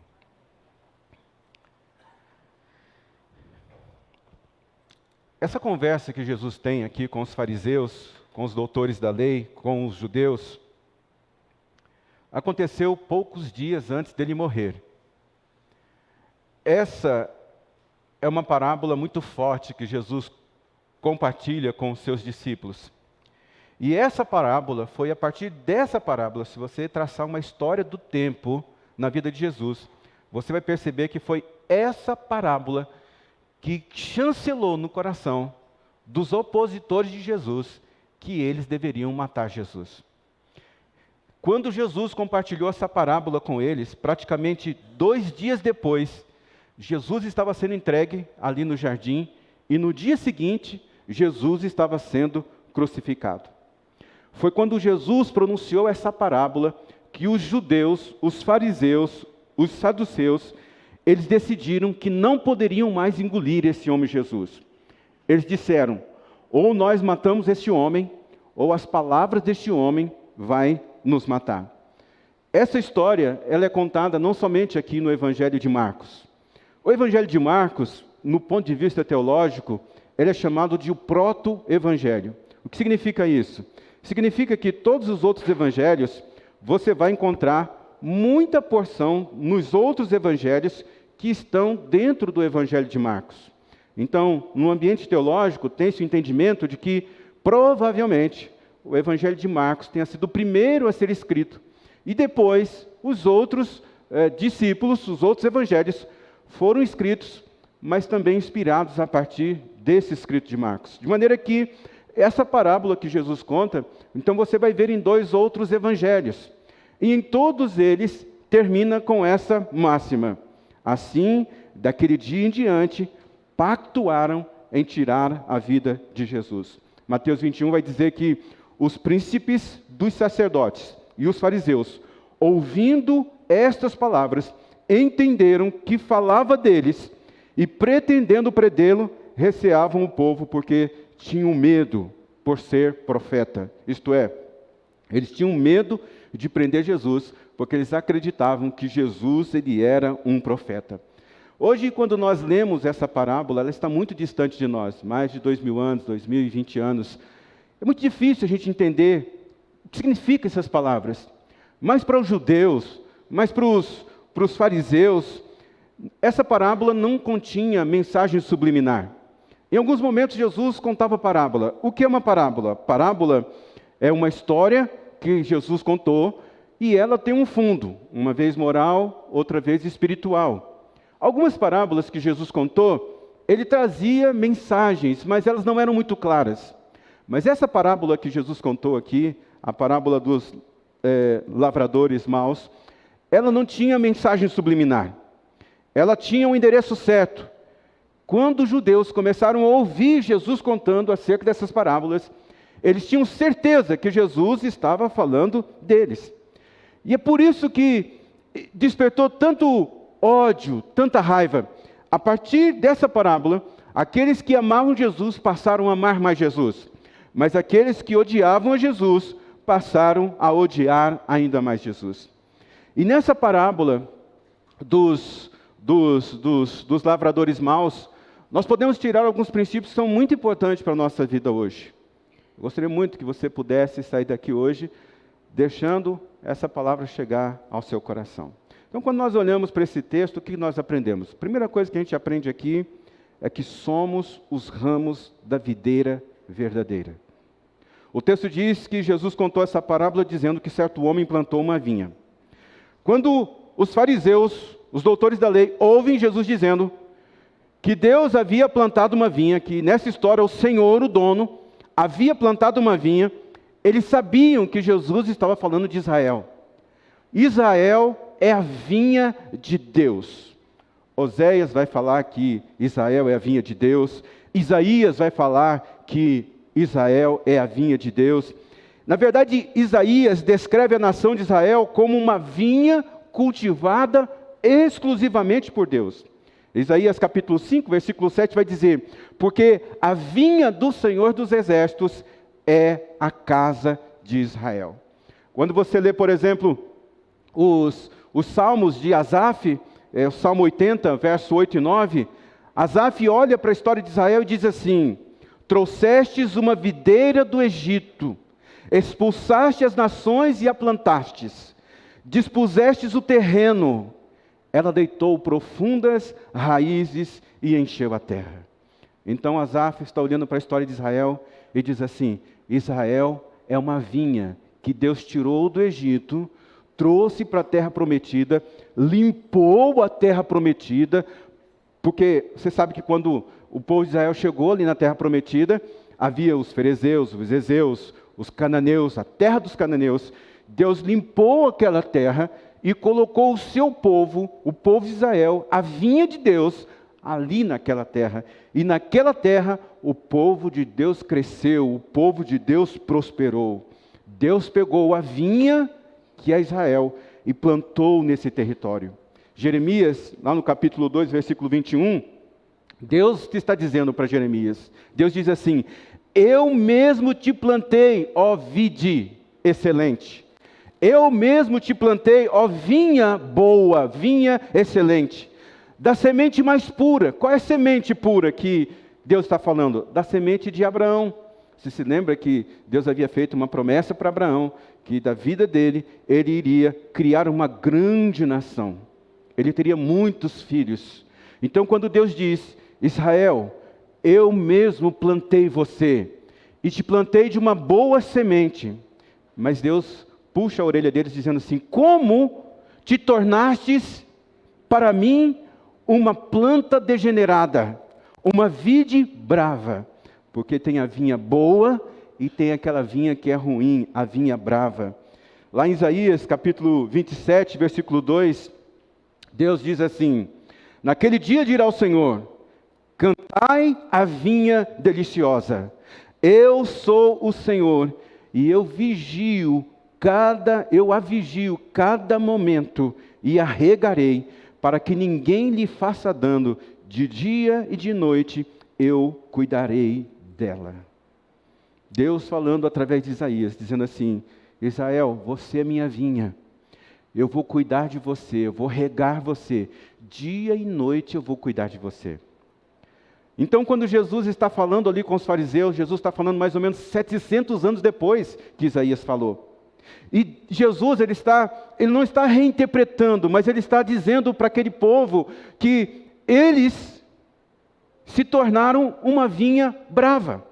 Essa conversa que Jesus tem aqui com os fariseus, com os doutores da lei, com os judeus, aconteceu poucos dias antes dele morrer. Essa é uma parábola muito forte que Jesus compartilha com os seus discípulos. E essa parábola, foi a partir dessa parábola, se você traçar uma história do tempo na vida de Jesus, você vai perceber que foi essa parábola que chancelou no coração dos opositores de Jesus que eles deveriam matar Jesus. Quando Jesus compartilhou essa parábola com eles, praticamente 2 dias depois, Jesus estava sendo entregue ali no jardim, e no dia seguinte, Jesus estava sendo crucificado. Foi quando Jesus pronunciou essa parábola que os judeus, os fariseus, os saduceus, eles decidiram que não poderiam mais engolir esse homem Jesus. Eles disseram: ou nós matamos esse homem, ou as palavras deste homem vai nos matar. Essa história, ela é contada não somente aqui no Evangelho de Marcos. O Evangelho de Marcos, no ponto de vista teológico, ele é chamado de o proto-evangelho. O que significa isso? Significa que todos os outros evangelhos, você vai encontrar muita porção nos outros evangelhos que estão dentro do Evangelho de Marcos. Então, no ambiente teológico, tem-se o entendimento de que, provavelmente, o Evangelho de Marcos tenha sido o primeiro a ser escrito. E depois, os outros discípulos, os outros evangelhos, foram escritos, mas também inspirados a partir desse escrito de Marcos. De maneira que, essa parábola que Jesus conta, então você vai ver em 2 outros evangelhos. E em todos eles, termina com essa máxima: assim, daquele dia em diante, pactuaram em tirar a vida de Jesus. Mateus 21 vai dizer que os príncipes dos sacerdotes e os fariseus, ouvindo estas palavras, entenderam que falava deles e, pretendendo prendê-lo, receavam o povo porque tinham medo por ser profeta. Isto é, eles tinham medo de prender Jesus porque eles acreditavam que Jesus ele era um profeta. Hoje, quando nós lemos essa parábola, ela está muito distante de nós, mais de 2000 anos, 2020 anos. É muito difícil a gente entender o que significam essas palavras. Mas para os judeus, mas para os fariseus, essa parábola não continha mensagem subliminar. Em alguns momentos, Jesus contava parábola. O que é uma parábola? Parábola é uma história que Jesus contou e ela tem um fundo, uma vez moral, outra vez espiritual. Algumas parábolas que Jesus contou, ele trazia mensagens, mas elas não eram muito claras. Mas essa parábola que Jesus contou aqui, a parábola dos lavradores maus, ela não tinha mensagem subliminar. Ela tinha um endereço certo. Quando os judeus começaram a ouvir Jesus contando acerca dessas parábolas, eles tinham certeza que Jesus estava falando deles. E é por isso que despertou tanto ódio, tanta raiva. A partir dessa parábola, aqueles que amavam Jesus passaram a amar mais Jesus. Mas aqueles que odiavam a Jesus passaram a odiar ainda mais Jesus. E nessa parábola dos lavradores maus, nós podemos tirar alguns princípios que são muito importantes para a nossa vida hoje. Eu gostaria muito que você pudesse sair daqui hoje deixando essa palavra chegar ao seu coração. Então, quando nós olhamos para esse texto, o que nós aprendemos? A primeira coisa que a gente aprende aqui é que somos os ramos da videira verdadeira. O texto diz que Jesus contou essa parábola dizendo que certo homem plantou uma vinha. Quando os fariseus, os doutores da lei, ouvem Jesus dizendo que Deus havia plantado uma vinha, que nessa história o Senhor, o dono, havia plantado uma vinha, eles sabiam que Jesus estava falando de Israel. Israel é a vinha de Deus. Oséias vai falar que Israel é a vinha de Deus. Isaías vai falar que Israel é a vinha de Deus. Na verdade, Isaías descreve a nação de Israel como uma vinha cultivada exclusivamente por Deus. Isaías capítulo 5, versículo 7 vai dizer: porque a vinha do Senhor dos Exércitos é a casa de Israel. Quando você lê, por exemplo, os salmos de Asaf, o Salmo 80, verso 8 e 9, Asaf olha para a história de Israel e diz assim: trouxestes uma videira do Egito, expulsaste as nações e a plantastes, dispusestes o terreno, ela deitou profundas raízes e encheu a terra. Então Asaf está olhando para a história de Israel e diz assim: Israel é uma vinha que Deus tirou do Egito, trouxe para a terra prometida, limpou a terra prometida, porque você sabe que quando o povo de Israel chegou ali na terra prometida, havia os ferezeus, os ezeus, os cananeus, a terra dos cananeus. Deus limpou aquela terra e colocou o seu povo, o povo de Israel, a vinha de Deus, ali naquela terra. E naquela terra o povo de Deus cresceu, o povo de Deus prosperou. Deus pegou a vinha, que é Israel, e plantou nesse território. Jeremias, lá no capítulo 2, versículo 21, Deus está dizendo para Jeremias, Deus diz assim: eu mesmo te plantei, ó vide excelente. Eu mesmo te plantei, ó vinha boa, vinha excelente. Da semente mais pura. Qual é a semente pura que Deus está falando? Da semente de Abraão. Você se lembra que Deus havia feito uma promessa para Abraão, que da vida dele, ele iria criar uma grande nação. Ele teria muitos filhos. Então, quando Deus diz: Israel, eu mesmo plantei você, e te plantei de uma boa semente. Mas Deus puxa a orelha deles dizendo assim: como te tornastes para mim uma planta degenerada, uma vide brava, porque tem a vinha boa e tem aquela vinha que é ruim, a vinha brava. Lá em Isaías capítulo 27, versículo 2, Deus diz assim: naquele dia dirá o Senhor: cantai a vinha deliciosa, eu sou o Senhor, e eu a vigio cada momento, e a regarei, para que ninguém lhe faça dano, de dia e de noite eu cuidarei dela. Deus falando através de Isaías, dizendo assim: Israel, você é minha vinha, eu vou cuidar de você, eu vou regar você, dia e noite eu vou cuidar de você. Então, quando Jesus está falando ali com os fariseus, Jesus está falando mais ou menos 700 anos depois que Isaías falou. E Jesus, ele não está reinterpretando, mas ele está dizendo para aquele povo que eles se tornaram uma vinha brava.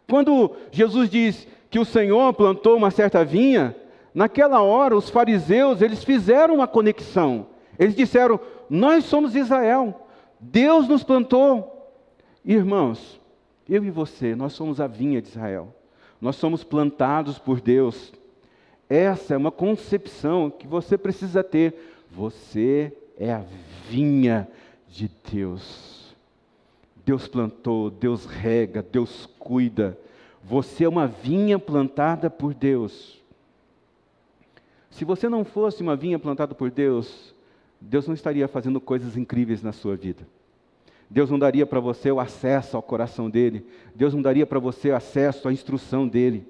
Quando Jesus diz que o Senhor plantou uma certa vinha, naquela hora os fariseus, eles fizeram uma conexão. Eles disseram: nós somos Israel, Deus nos plantou. Irmãos, eu e você, nós somos a vinha de Israel. Nós somos plantados por Deus. Essa é uma concepção que você precisa ter. Você é a vinha de Deus. Deus plantou, Deus rega, Deus cuida. Você é uma vinha plantada por Deus. Se você não fosse uma vinha plantada por Deus, Deus não estaria fazendo coisas incríveis na sua vida. Deus não daria para você o acesso ao coração dele. Deus não daria para você acesso à instrução dele.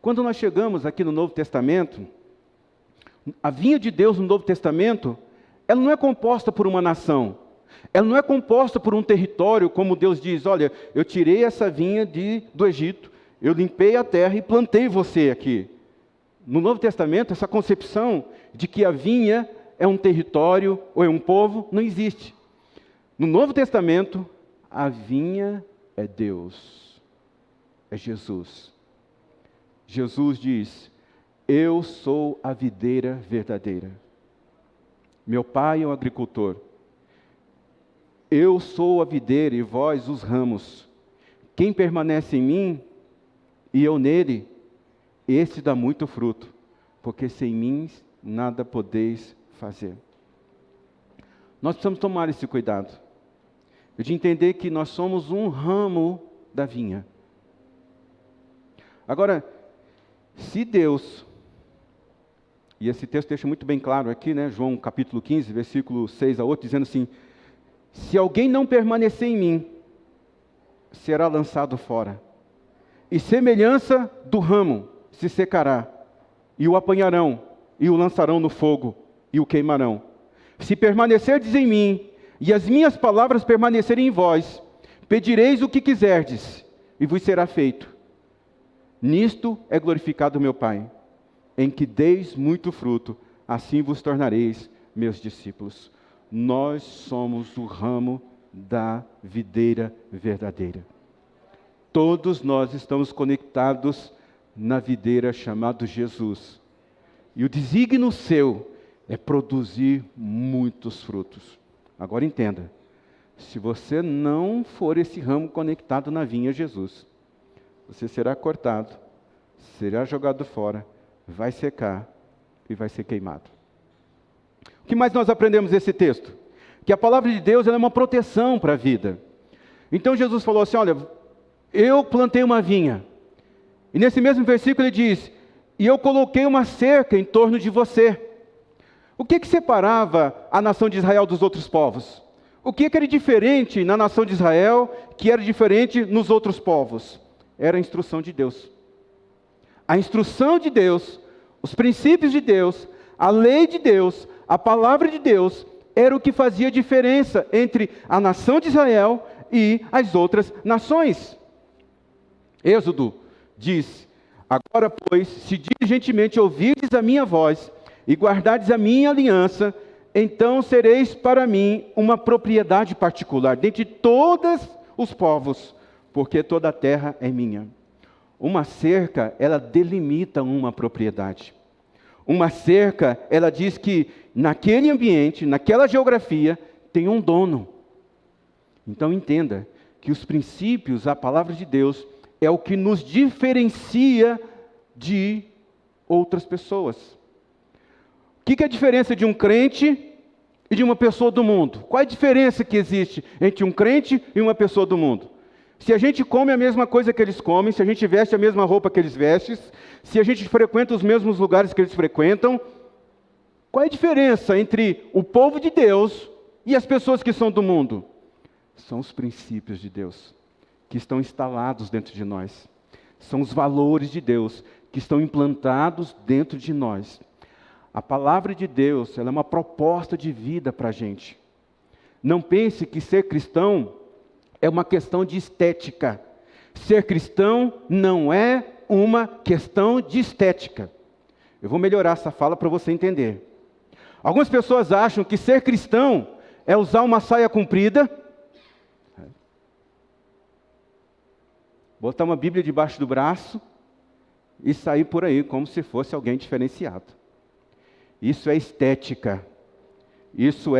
Quando nós chegamos aqui no Novo Testamento, a vinha de Deus no Novo Testamento, ela não é composta por uma nação. Ela não é composta por um território, como Deus diz: olha, eu tirei essa vinha do Egito, eu limpei a terra e plantei você aqui. No Novo Testamento, essa concepção de que a vinha é um território ou é um povo, não existe. No Novo Testamento, a vinha é Deus, é Jesus. Jesus diz: eu sou a videira verdadeira. Meu pai é o agricultor. Eu sou a videira e vós os ramos. Quem permanece em mim e eu nele, esse dá muito fruto, porque sem mim nada podeis fazer. Nós precisamos tomar esse cuidado, de entender que nós somos um ramo da vinha. Agora, se Deus, e esse texto deixa muito bem claro aqui, né? João capítulo 15, versículo 6 a 8, dizendo assim: se alguém não permanecer em mim, será lançado fora, e semelhança do ramo se secará, e o apanharão, e o lançarão no fogo, e o queimarão. Se permanecerdes em mim, e as minhas palavras permanecerem em vós, pedireis o que quiserdes, e vos será feito. Nisto é glorificado meu Pai, em que deis muito fruto, assim vos tornareis meus discípulos. Nós somos o ramo da videira verdadeira. Todos nós estamos conectados na videira chamada Jesus. E o desígnio seu é produzir muitos frutos. Agora entenda, se você não for esse ramo conectado na vinha Jesus, você será cortado, será jogado fora, vai secar e vai ser queimado. O que mais nós aprendemos nesse texto? Que a palavra de Deus ela é uma proteção para a vida. Então Jesus falou assim: olha, eu plantei uma vinha. E nesse mesmo versículo ele diz: e eu coloquei uma cerca em torno de você. O que separava a nação de Israel dos outros povos? O que era diferente na nação de Israel que era diferente nos outros povos? Era a instrução de Deus. A instrução de Deus, os princípios de Deus, a lei de Deus, a palavra de Deus, era o que fazia diferença entre a nação de Israel e as outras nações. Êxodo diz: agora, pois, se diligentemente ouvirdes a minha voz e guardardes a minha aliança, então sereis para mim uma propriedade particular dentre todos os povos, porque toda a terra é minha. Uma cerca, ela delimita uma propriedade. Uma cerca, ela diz que naquele ambiente, naquela geografia, tem um dono. Então entenda que os princípios, a palavra de Deus, é o que nos diferencia de outras pessoas. O que é a diferença de um crente e de uma pessoa do mundo? Qual é a diferença que existe entre um crente e uma pessoa do mundo? Se a gente come a mesma coisa que eles comem, se a gente veste a mesma roupa que eles vestem, se a gente frequenta os mesmos lugares que eles frequentam, qual é a diferença entre o povo de Deus e as pessoas que são do mundo? São os princípios de Deus que estão instalados dentro de nós. São os valores de Deus que estão implantados dentro de nós. A palavra de Deus, ela é uma proposta de vida para a gente. Não pense que ser cristão é uma questão de estética. Ser cristão não é uma questão de estética. Eu vou melhorar essa fala para você entender. Algumas pessoas acham que ser cristão é usar uma saia comprida, botar uma Bíblia debaixo do braço e sair por aí como se fosse alguém diferenciado. Isso é estética. Isso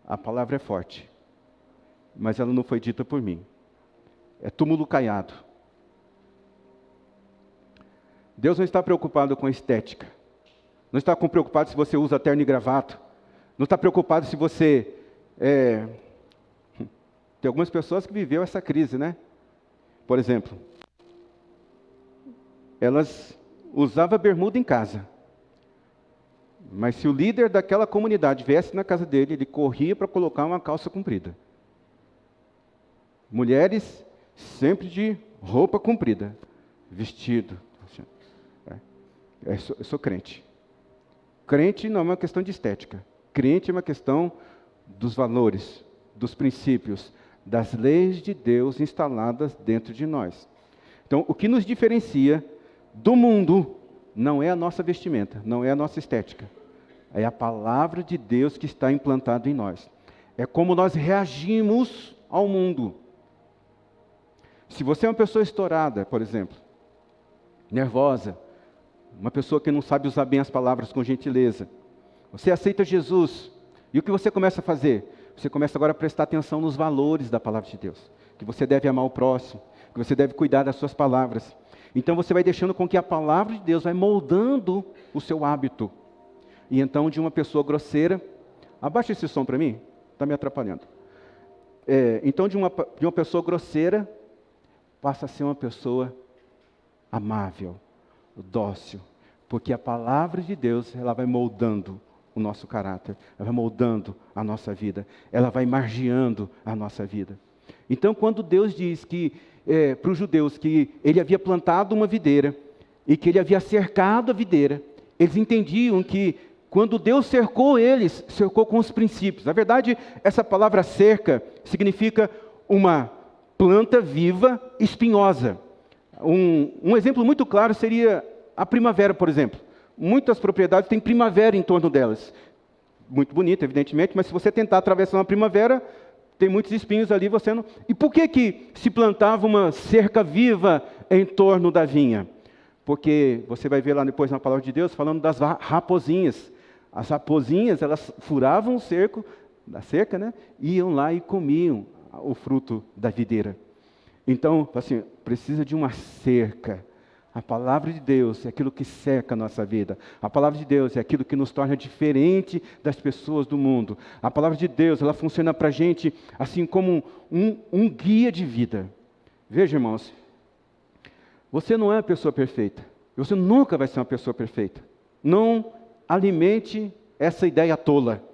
a palavra é forte, mas ela não foi dita por mim. É túmulo caiado. Deus não está preocupado com a estética. Não está preocupado se você usa terno e gravata. Não está preocupado se você... Tem algumas pessoas que viveu essa crise, né? Por exemplo, elas usavam bermuda em casa. Mas se o líder daquela comunidade viesse na casa dele, ele corria para colocar uma calça comprida. Mulheres sempre de roupa comprida, vestido. Eu sou crente. Crente não é uma questão de estética. Crente é uma questão dos valores, dos princípios, das leis de Deus instaladas dentro de nós. Então, o que nos diferencia do mundo não é a nossa vestimenta, não é a nossa estética. É a palavra de Deus que está implantada em nós. É como nós reagimos ao mundo. Se você é uma pessoa estourada, por exemplo, nervosa, uma pessoa que não sabe usar bem as palavras com gentileza, você aceita Jesus, e o que você começa a fazer? Você começa agora a prestar atenção nos valores da palavra de Deus, que você deve amar o próximo, que você deve cuidar das suas palavras. Então você vai deixando com que a palavra de Deus vai moldando o seu hábito. E então de uma pessoa grosseira, abaixa esse som para mim, está me atrapalhando. Então de uma pessoa grosseira, passa a ser uma pessoa amável, dócil, porque a palavra de Deus, ela vai moldando o nosso caráter, ela vai moldando a nossa vida, ela vai margeando a nossa vida. Então, quando Deus diz que para os judeus que Ele havia plantado uma videira e que Ele havia cercado a videira, eles entendiam que quando Deus cercou eles, cercou com os princípios. Na verdade, essa palavra cerca significa uma planta viva espinhosa. Um exemplo muito claro seria a primavera, por exemplo. Muitas propriedades têm primavera em torno delas. Muito bonita, evidentemente, mas se você tentar atravessar uma primavera, tem muitos espinhos ali, você não... E por que se plantava uma cerca viva em torno da vinha? Porque você vai ver lá depois na palavra de Deus, falando das raposinhas. As raposinhas, elas furavam o cerco, da cerca, né? Iam lá e comiam o fruto da videira. Então, assim, precisa de uma cerca. A palavra de Deus é aquilo que cerca a nossa vida. A palavra de Deus é aquilo que nos torna diferente das pessoas do mundo. A palavra de Deus, ela funciona para a gente assim como um guia de vida. Veja, irmãos, você não é uma pessoa perfeita. Você nunca vai ser uma pessoa perfeita. Não alimente essa ideia tola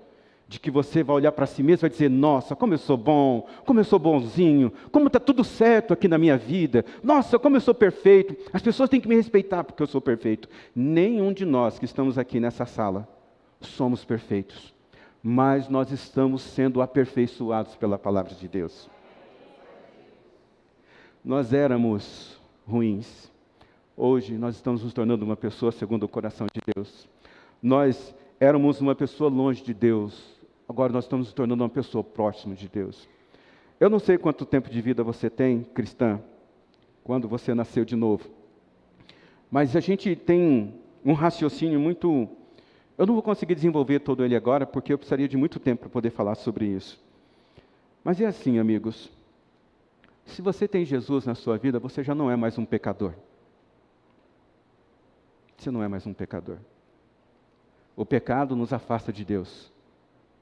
de que você vai olhar para si mesmo e vai dizer, nossa, como eu sou bom, como eu sou bonzinho, como está tudo certo aqui na minha vida, nossa, como eu sou perfeito, as pessoas têm que me respeitar porque eu sou perfeito. Nenhum de nós que estamos aqui nessa sala somos perfeitos, mas nós estamos sendo aperfeiçoados pela palavra de Deus. Nós éramos ruins, hoje nós estamos nos tornando uma pessoa segundo o coração de Deus. Nós éramos uma pessoa longe de Deus, agora nós estamos nos tornando uma pessoa próxima de Deus. Eu não sei quanto tempo de vida você tem, cristã, quando você nasceu de novo. Mas a gente tem um raciocínio muito... Eu não vou conseguir desenvolver todo ele agora, porque eu precisaria de muito tempo para poder falar sobre isso. Mas é assim, amigos. Se você tem Jesus na sua vida, você já não é mais um pecador. Você não é mais um pecador. O pecado nos afasta de Deus.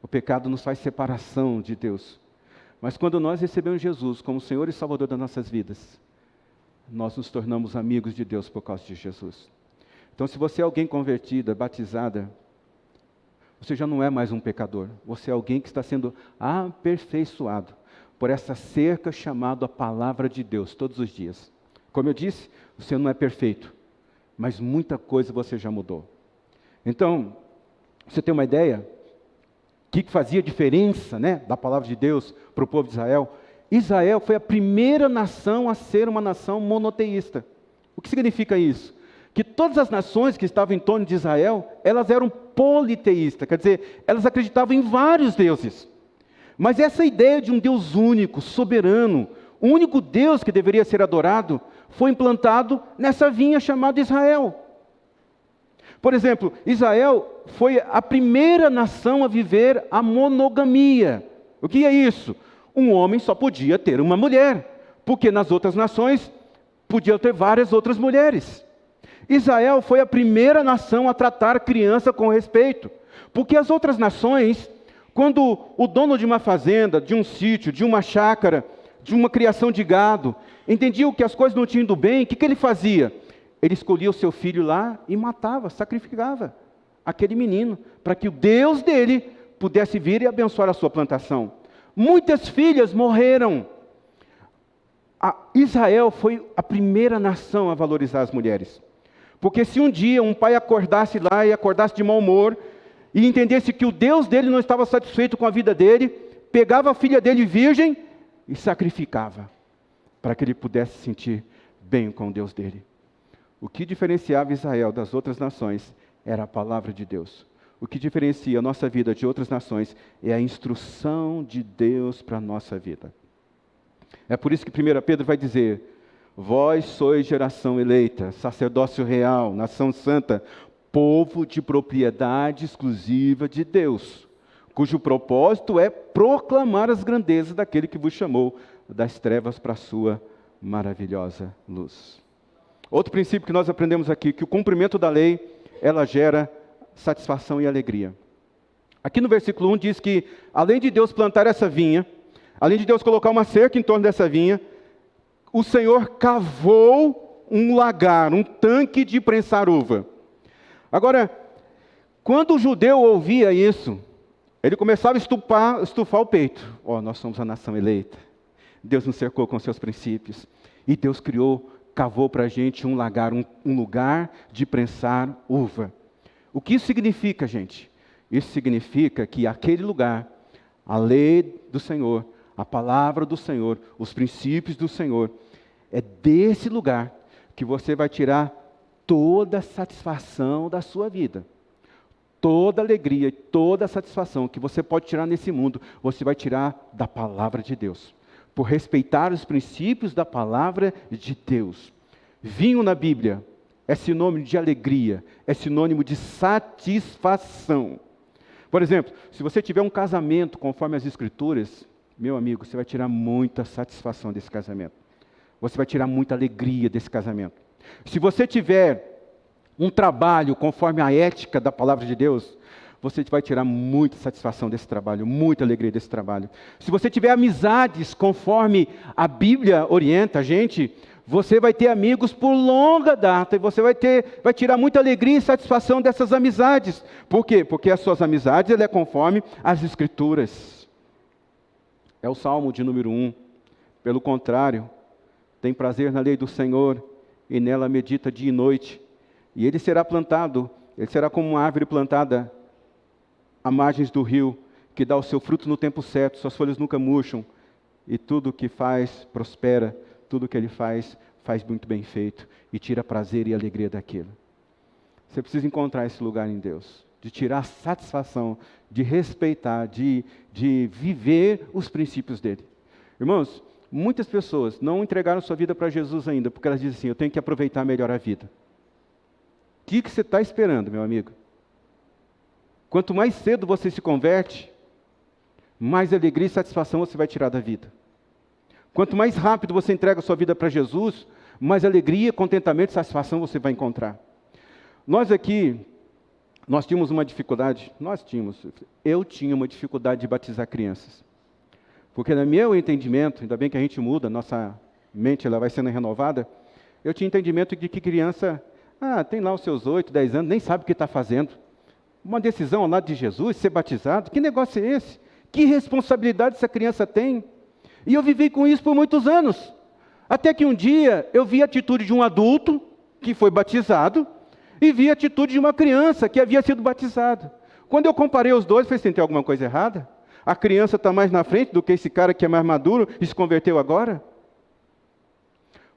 O pecado nos faz separação de Deus. Mas quando nós recebemos Jesus como Senhor e Salvador das nossas vidas, nós nos tornamos amigos de Deus por causa de Jesus. Então, se você é alguém convertida, batizada, você já não é mais um pecador. Você é alguém que está sendo aperfeiçoado por essa cerca chamada a palavra de Deus todos os dias. Como eu disse, você não é perfeito, mas muita coisa você já mudou. Então, você tem uma ideia? O que fazia diferença, né, da palavra de Deus para o povo de Israel? Israel foi a primeira nação a ser uma nação monoteísta. O que significa isso? Que todas as nações que estavam em torno de Israel, elas eram politeístas, quer dizer, elas acreditavam em vários deuses. Mas essa ideia de um Deus único, soberano, o único Deus que deveria ser adorado, foi implantado nessa vinha chamada Israel. Por exemplo, Israel foi a primeira nação a viver a monogamia. O que é isso? Um homem só podia ter uma mulher, porque nas outras nações podiam ter várias outras mulheres. Israel foi a primeira nação a tratar criança com respeito, porque as outras nações, quando o dono de uma fazenda, de um sítio, de uma chácara, de uma criação de gado, entendia que as coisas não tinham ido bem, o que ele fazia? Ele escolhia o seu filho lá e matava, sacrificava aquele menino, para que o Deus dele pudesse vir e abençoar a sua plantação. Muitas filhas morreram. Israel foi a primeira nação a valorizar as mulheres. Porque se um dia um pai acordasse lá e acordasse de mau humor, e entendesse que o Deus dele não estava satisfeito com a vida dele, pegava a filha dele virgem e sacrificava, para que ele pudesse se sentir bem com o Deus dele. O que diferenciava Israel das outras nações era a palavra de Deus. O que diferencia a nossa vida de outras nações é a instrução de Deus para a nossa vida. É por isso que 1 Pedro vai dizer: vós sois geração eleita, sacerdócio real, nação santa, povo de propriedade exclusiva de Deus, cujo propósito é proclamar as grandezas daquele que vos chamou das trevas para a sua maravilhosa luz. Outro princípio que nós aprendemos aqui, que o cumprimento da lei, ela gera satisfação e alegria. Aqui no versículo 1 diz que, além de Deus plantar essa vinha, além de Deus colocar uma cerca em torno dessa vinha, o Senhor cavou um lagar, um tanque de prensar uva. Agora, quando o judeu ouvia isso, ele começava a estufar o peito. Nós somos a nação eleita. Deus nos cercou com seus princípios. E Deus cavou para a gente um lagar, um lugar de prensar uva. O que isso significa, gente? Isso significa que aquele lugar, a lei do Senhor, a palavra do Senhor, os princípios do Senhor, é desse lugar que você vai tirar toda a satisfação da sua vida. Toda alegria e toda a satisfação que você pode tirar nesse mundo, você vai tirar da palavra de Deus. Por respeitar os princípios da palavra de Deus. Vinho na Bíblia é sinônimo de alegria, é sinônimo de satisfação. Por exemplo, se você tiver um casamento conforme as Escrituras, meu amigo, você vai tirar muita satisfação desse casamento. Você vai tirar muita alegria desse casamento. Se você tiver um trabalho conforme a ética da palavra de Deus, você vai tirar muita satisfação desse trabalho, muita alegria desse trabalho. Se você tiver amizades conforme a Bíblia orienta a gente, você vai ter amigos por longa data e você vai tirar muita alegria e satisfação dessas amizades. Por quê? Porque as suas amizades é conforme as Escrituras. É o Salmo de número 1. Pelo contrário, tem prazer na lei do Senhor e nela medita dia e noite. E ele será como uma árvore plantada à margens do rio, que dá o seu fruto no tempo certo, suas folhas nunca murcham, e tudo o que faz prospera, tudo o que ele faz muito bem feito, e tira prazer e alegria daquilo. Você precisa encontrar esse lugar em Deus, de tirar satisfação, de respeitar, de viver os princípios dele. Irmãos, muitas pessoas não entregaram sua vida para Jesus ainda, porque elas dizem assim: eu tenho que aproveitar melhor a vida. O que você está esperando, meu amigo? Quanto mais cedo você se converte, mais alegria e satisfação você vai tirar da vida. Quanto mais rápido você entrega a sua vida para Jesus, mais alegria, contentamento e satisfação você vai encontrar. Nós tínhamos uma dificuldade, eu tinha uma dificuldade de batizar crianças. Porque no meu entendimento, ainda bem que a gente muda, nossa mente ela vai sendo renovada, eu tinha entendimento de que criança, tem lá os seus 8, 10 anos, nem sabe o que está fazendo. Uma decisão ao lado de Jesus, ser batizado, que negócio é esse? Que responsabilidade essa criança tem? E eu vivi com isso por muitos anos. Até que um dia eu vi a atitude de um adulto que foi batizado e vi a atitude de uma criança que havia sido batizada. Quando eu comparei os dois, falei assim: tem alguma coisa errada? A criança está mais na frente do que esse cara que é mais maduro e se converteu agora?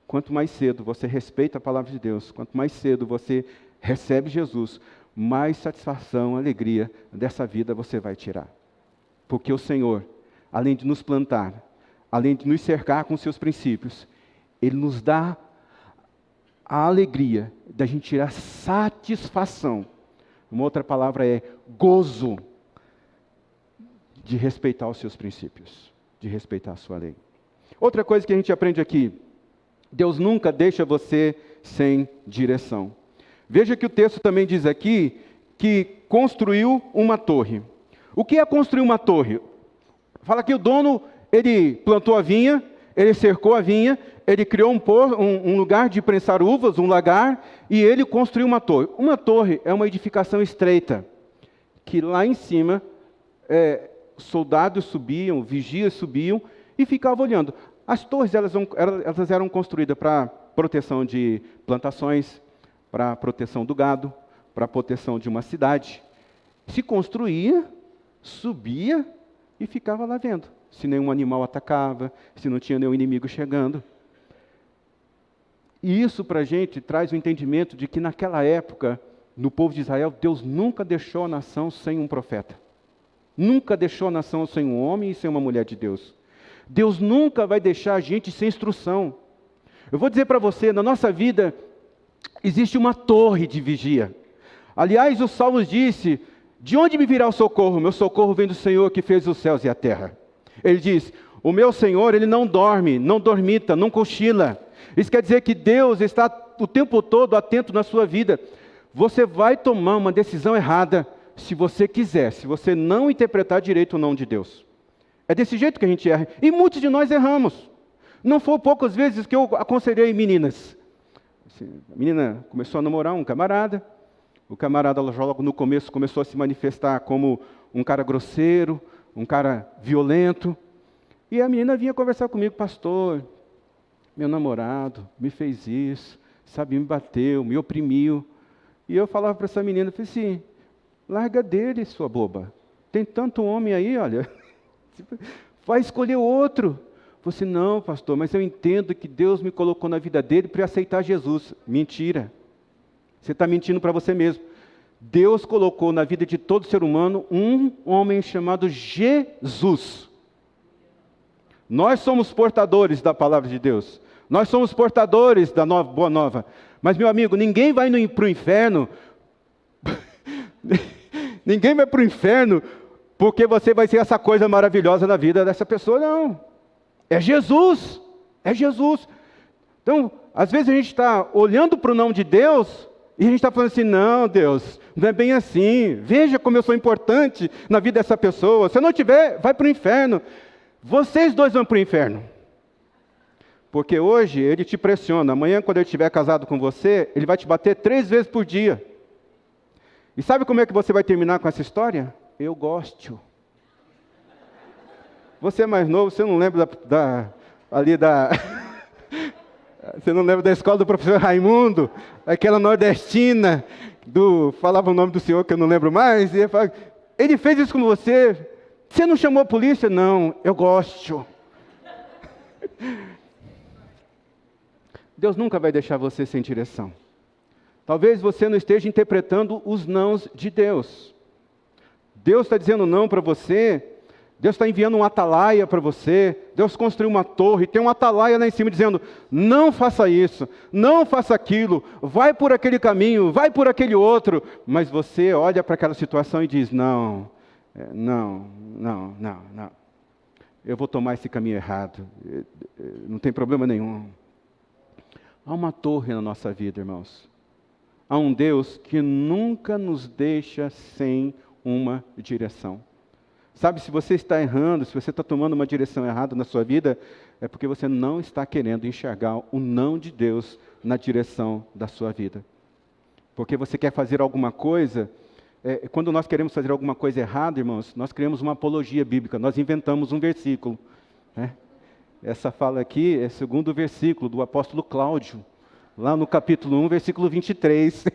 Quanto mais cedo você respeita a palavra de Deus, quanto mais cedo você recebe Jesus, mais satisfação, alegria dessa vida você vai tirar. Porque o Senhor, além de nos plantar, além de nos cercar com seus princípios, Ele nos dá a alegria da gente tirar satisfação Uma outra palavra é gozo de respeitar os seus princípios, de respeitar a sua lei. Outra coisa que a gente aprende aqui, Deus nunca deixa você sem direção. Veja que o texto também diz aqui que construiu uma torre. O que é construir uma torre? Fala que o dono, ele plantou a vinha, ele cercou a vinha, ele criou um lugar de prensar uvas, um lagar, e ele construiu uma torre. Uma torre é uma edificação estreita, que lá em cima, soldados subiam, vigias subiam e ficavam olhando. As torres elas eram construídas para proteção de plantações, para proteção do gado, para proteção de uma cidade. Se construía, subia e ficava lá vendo se nenhum animal atacava, se não tinha nenhum inimigo chegando. E isso para a gente traz o entendimento de que naquela época, no povo de Israel, Deus nunca deixou a nação sem um profeta. Nunca deixou a nação sem um homem e sem uma mulher de Deus. Deus nunca vai deixar a gente sem instrução. Eu vou dizer para você, na nossa vida, existe uma torre de vigia. Aliás, o Salmos disse, de onde me virá o socorro? Meu socorro vem do Senhor que fez os céus e a terra. Ele diz, o meu Senhor, Ele não dorme, não dormita, não cochila. Isso quer dizer que Deus está o tempo todo atento na sua vida. Você vai tomar uma decisão errada se você quiser, se você não interpretar direito o não de Deus. É desse jeito que a gente erra. E muitos de nós erramos. Não foi poucas vezes que eu aconselhei meninas. A menina começou a namorar um camarada. O camarada logo no começo começou a se manifestar como um cara grosseiro, um cara violento. E a menina vinha conversar comigo, pastor, meu namorado me fez isso, sabe, me bateu, me oprimiu. E eu falava para essa menina, falei assim, larga dele, sua boba. Tem tanto homem aí, olha, vai escolher outro. Você, não, pastor, mas eu entendo que Deus me colocou na vida dele para aceitar Jesus. Mentira. Você está mentindo para você mesmo. Deus colocou na vida de todo ser humano um homem chamado Jesus. Nós somos portadores da palavra de Deus. Nós somos portadores da boa nova. Mas, meu amigo, ninguém vai para o inferno. Ninguém vai para o inferno porque você vai ser essa coisa maravilhosa na vida dessa pessoa, não. É Jesus. É Jesus. Então, às vezes a gente está olhando para o não de Deus e a gente está falando assim, não, Deus, não é bem assim. Veja como eu sou importante na vida dessa pessoa. Se eu não tiver, vai para o inferno. Vocês dois vão para o inferno. Porque hoje ele te pressiona. Amanhã, quando ele estiver casado com você, ele vai te bater 3 vezes por dia. E sabe como é que você vai terminar com essa história? Eu gosto. Você é mais novo, você não lembra você não lembra da escola do professor Raimundo? Aquela nordestina, falava o nome do senhor que eu não lembro mais, e ele fez isso com você. Você não chamou a polícia? Não, eu gosto. Deus nunca vai deixar você sem direção. Talvez você não esteja interpretando os nãos de Deus. Deus está dizendo não para você. Deus está enviando um atalaia para você. Deus construiu uma torre, tem um atalaia lá em cima dizendo, não faça isso, não faça aquilo, vai por aquele caminho, vai por aquele outro. Mas você olha para aquela situação e diz, não. Eu vou tomar esse caminho errado. Não tem problema nenhum. Há uma torre na nossa vida, irmãos. Há um Deus que nunca nos deixa sem uma direção. Sabe, se você está errando, se você está tomando uma direção errada na sua vida, é porque você não está querendo enxergar o não de Deus na direção da sua vida. Porque você quer fazer alguma coisa, quando nós queremos fazer alguma coisa errada, irmãos, nós criamos uma apologia bíblica, nós inventamos um versículo. Né? Essa fala aqui é o 2º versículo do apóstolo Cláudio, lá no capítulo 1, versículo 23.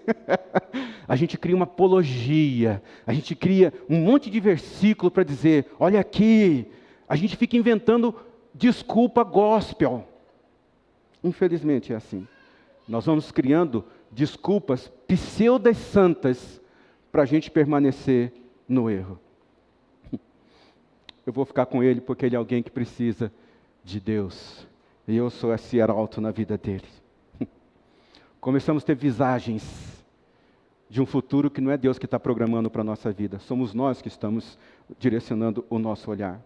A gente cria uma apologia, a gente cria um monte de versículo para dizer, olha aqui, a gente fica inventando desculpa gospel. Infelizmente é assim. Nós vamos criando desculpas pseudas santas para a gente permanecer no erro. Eu vou ficar com ele porque ele é alguém que precisa de Deus. E eu sou esse arauto na vida dele. Começamos a ter visagens de um futuro que não é Deus que está programando para a nossa vida. Somos nós que estamos direcionando o nosso olhar.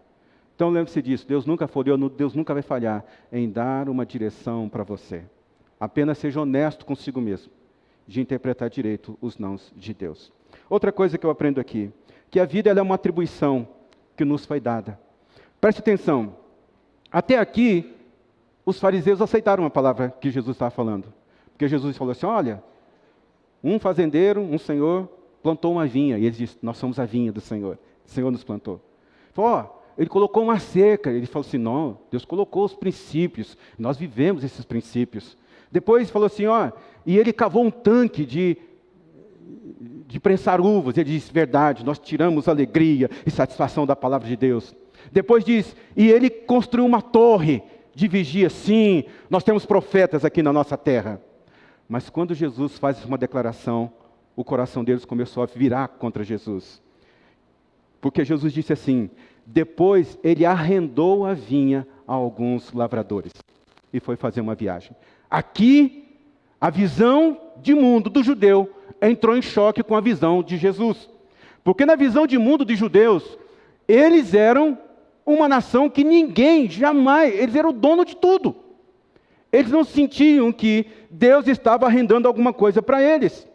Então lembre-se disso, Deus nunca falhou, Deus nunca vai falhar em dar uma direção para você. Apenas seja honesto consigo mesmo, de interpretar direito os nãos de Deus. Outra coisa que eu aprendo aqui, que a vida ela é uma atribuição que nos foi dada. Preste atenção, até aqui, os fariseus aceitaram a palavra que Jesus estava falando. Porque Jesus falou assim, olha, um fazendeiro, um senhor, plantou uma vinha. E ele disse, nós somos a vinha do Senhor. O Senhor nos plantou. Ele falou, ele colocou uma cerca. Ele falou assim, não, Deus colocou os princípios. Nós vivemos esses princípios. Depois falou assim, e ele cavou um tanque de prensar uvas. Ele disse, verdade, nós tiramos alegria e satisfação da palavra de Deus. Depois diz, e ele construiu uma torre de vigia. Sim, nós temos profetas aqui na nossa terra. Mas quando Jesus faz uma declaração, o coração deles começou a virar contra Jesus. Porque Jesus disse assim, depois ele arrendou a vinha a alguns lavradores. E foi fazer uma viagem. Aqui, a visão de mundo do judeu entrou em choque com a visão de Jesus. Porque na visão de mundo dos judeus, eles eram uma nação que ninguém, jamais, eles eram o dono de tudo. Eles não sentiam que Deus estava arrendando alguma coisa para eles.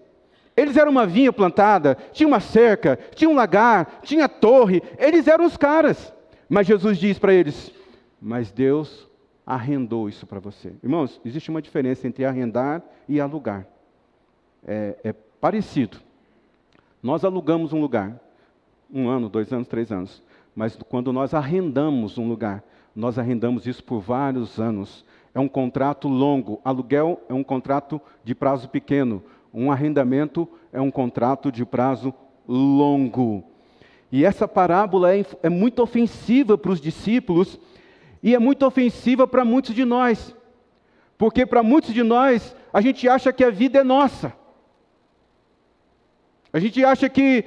Eles eram uma vinha plantada, tinha uma cerca, tinha um lagar, tinha torre, eles eram os caras. Mas Jesus diz para eles, mas Deus arrendou isso para você. Irmãos, existe uma diferença entre arrendar e alugar. É parecido. Nós alugamos um lugar, 1 ano, 2 anos, 3 anos. Mas quando nós arrendamos um lugar, nós arrendamos isso por vários anos. É um contrato longo. Aluguel é um contrato de prazo pequeno. Um arrendamento é um contrato de prazo longo. E essa parábola é muito ofensiva para os discípulos e é muito ofensiva para muitos de nós. Porque para muitos de nós, a gente acha que a vida é nossa. A gente acha que,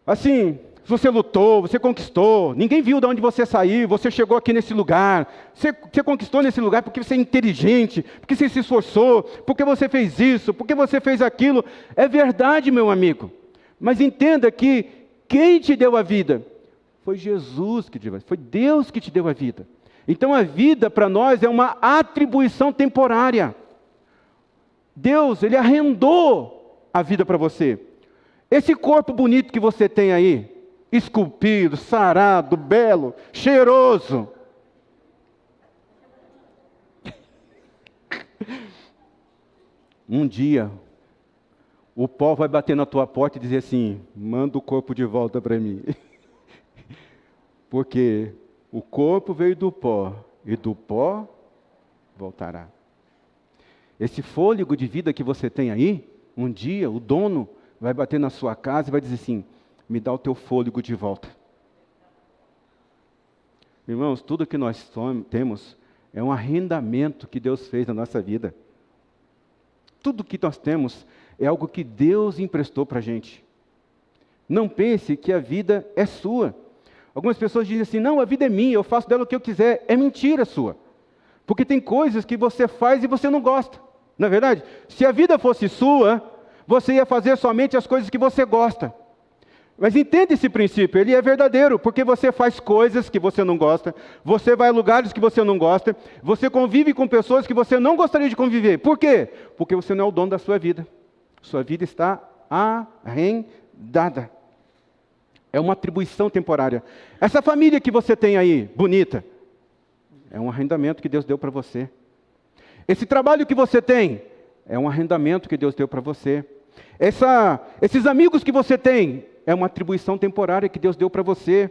assim, você lutou, você conquistou, ninguém viu de onde você saiu, você chegou aqui nesse lugar, você conquistou nesse lugar porque você é inteligente, porque você se esforçou, porque você fez isso, porque você fez aquilo. É verdade, meu amigo, mas entenda que quem te deu a vida foi Jesus que te deu, foi Deus que te deu a vida. Então a vida para nós é uma atribuição temporária. Deus, Ele arrendou a vida para você. Esse corpo bonito que você tem aí, esculpido, sarado, belo, cheiroso. Um dia, o pó vai bater na tua porta e dizer assim, manda o corpo de volta para mim. Porque o corpo veio do pó, e do pó voltará. Esse fôlego de vida que você tem aí, um dia o dono vai bater na sua casa e vai dizer assim, me dá o teu fôlego de volta. Irmãos, tudo que nós temos é um arrendamento que Deus fez na nossa vida. Tudo que nós temos é algo que Deus emprestou para a gente. Não pense que a vida é sua. Algumas pessoas dizem assim, não, a vida é minha, eu faço dela o que eu quiser. É mentira sua. Porque tem coisas que você faz e você não gosta. Não é verdade? Se a vida fosse sua, você ia fazer somente as coisas que você gosta. Mas entenda esse princípio, ele é verdadeiro, porque você faz coisas que você não gosta, você vai a lugares que você não gosta, você convive com pessoas que você não gostaria de conviver. Por quê? Porque você não é o dono da sua vida. Sua vida está arrendada. É uma atribuição temporária. Essa família que você tem aí, bonita, é um arrendamento que Deus deu para você. Esse trabalho que você tem, é um arrendamento que Deus deu para você. Esses amigos que você tem, é uma atribuição temporária que Deus deu para você.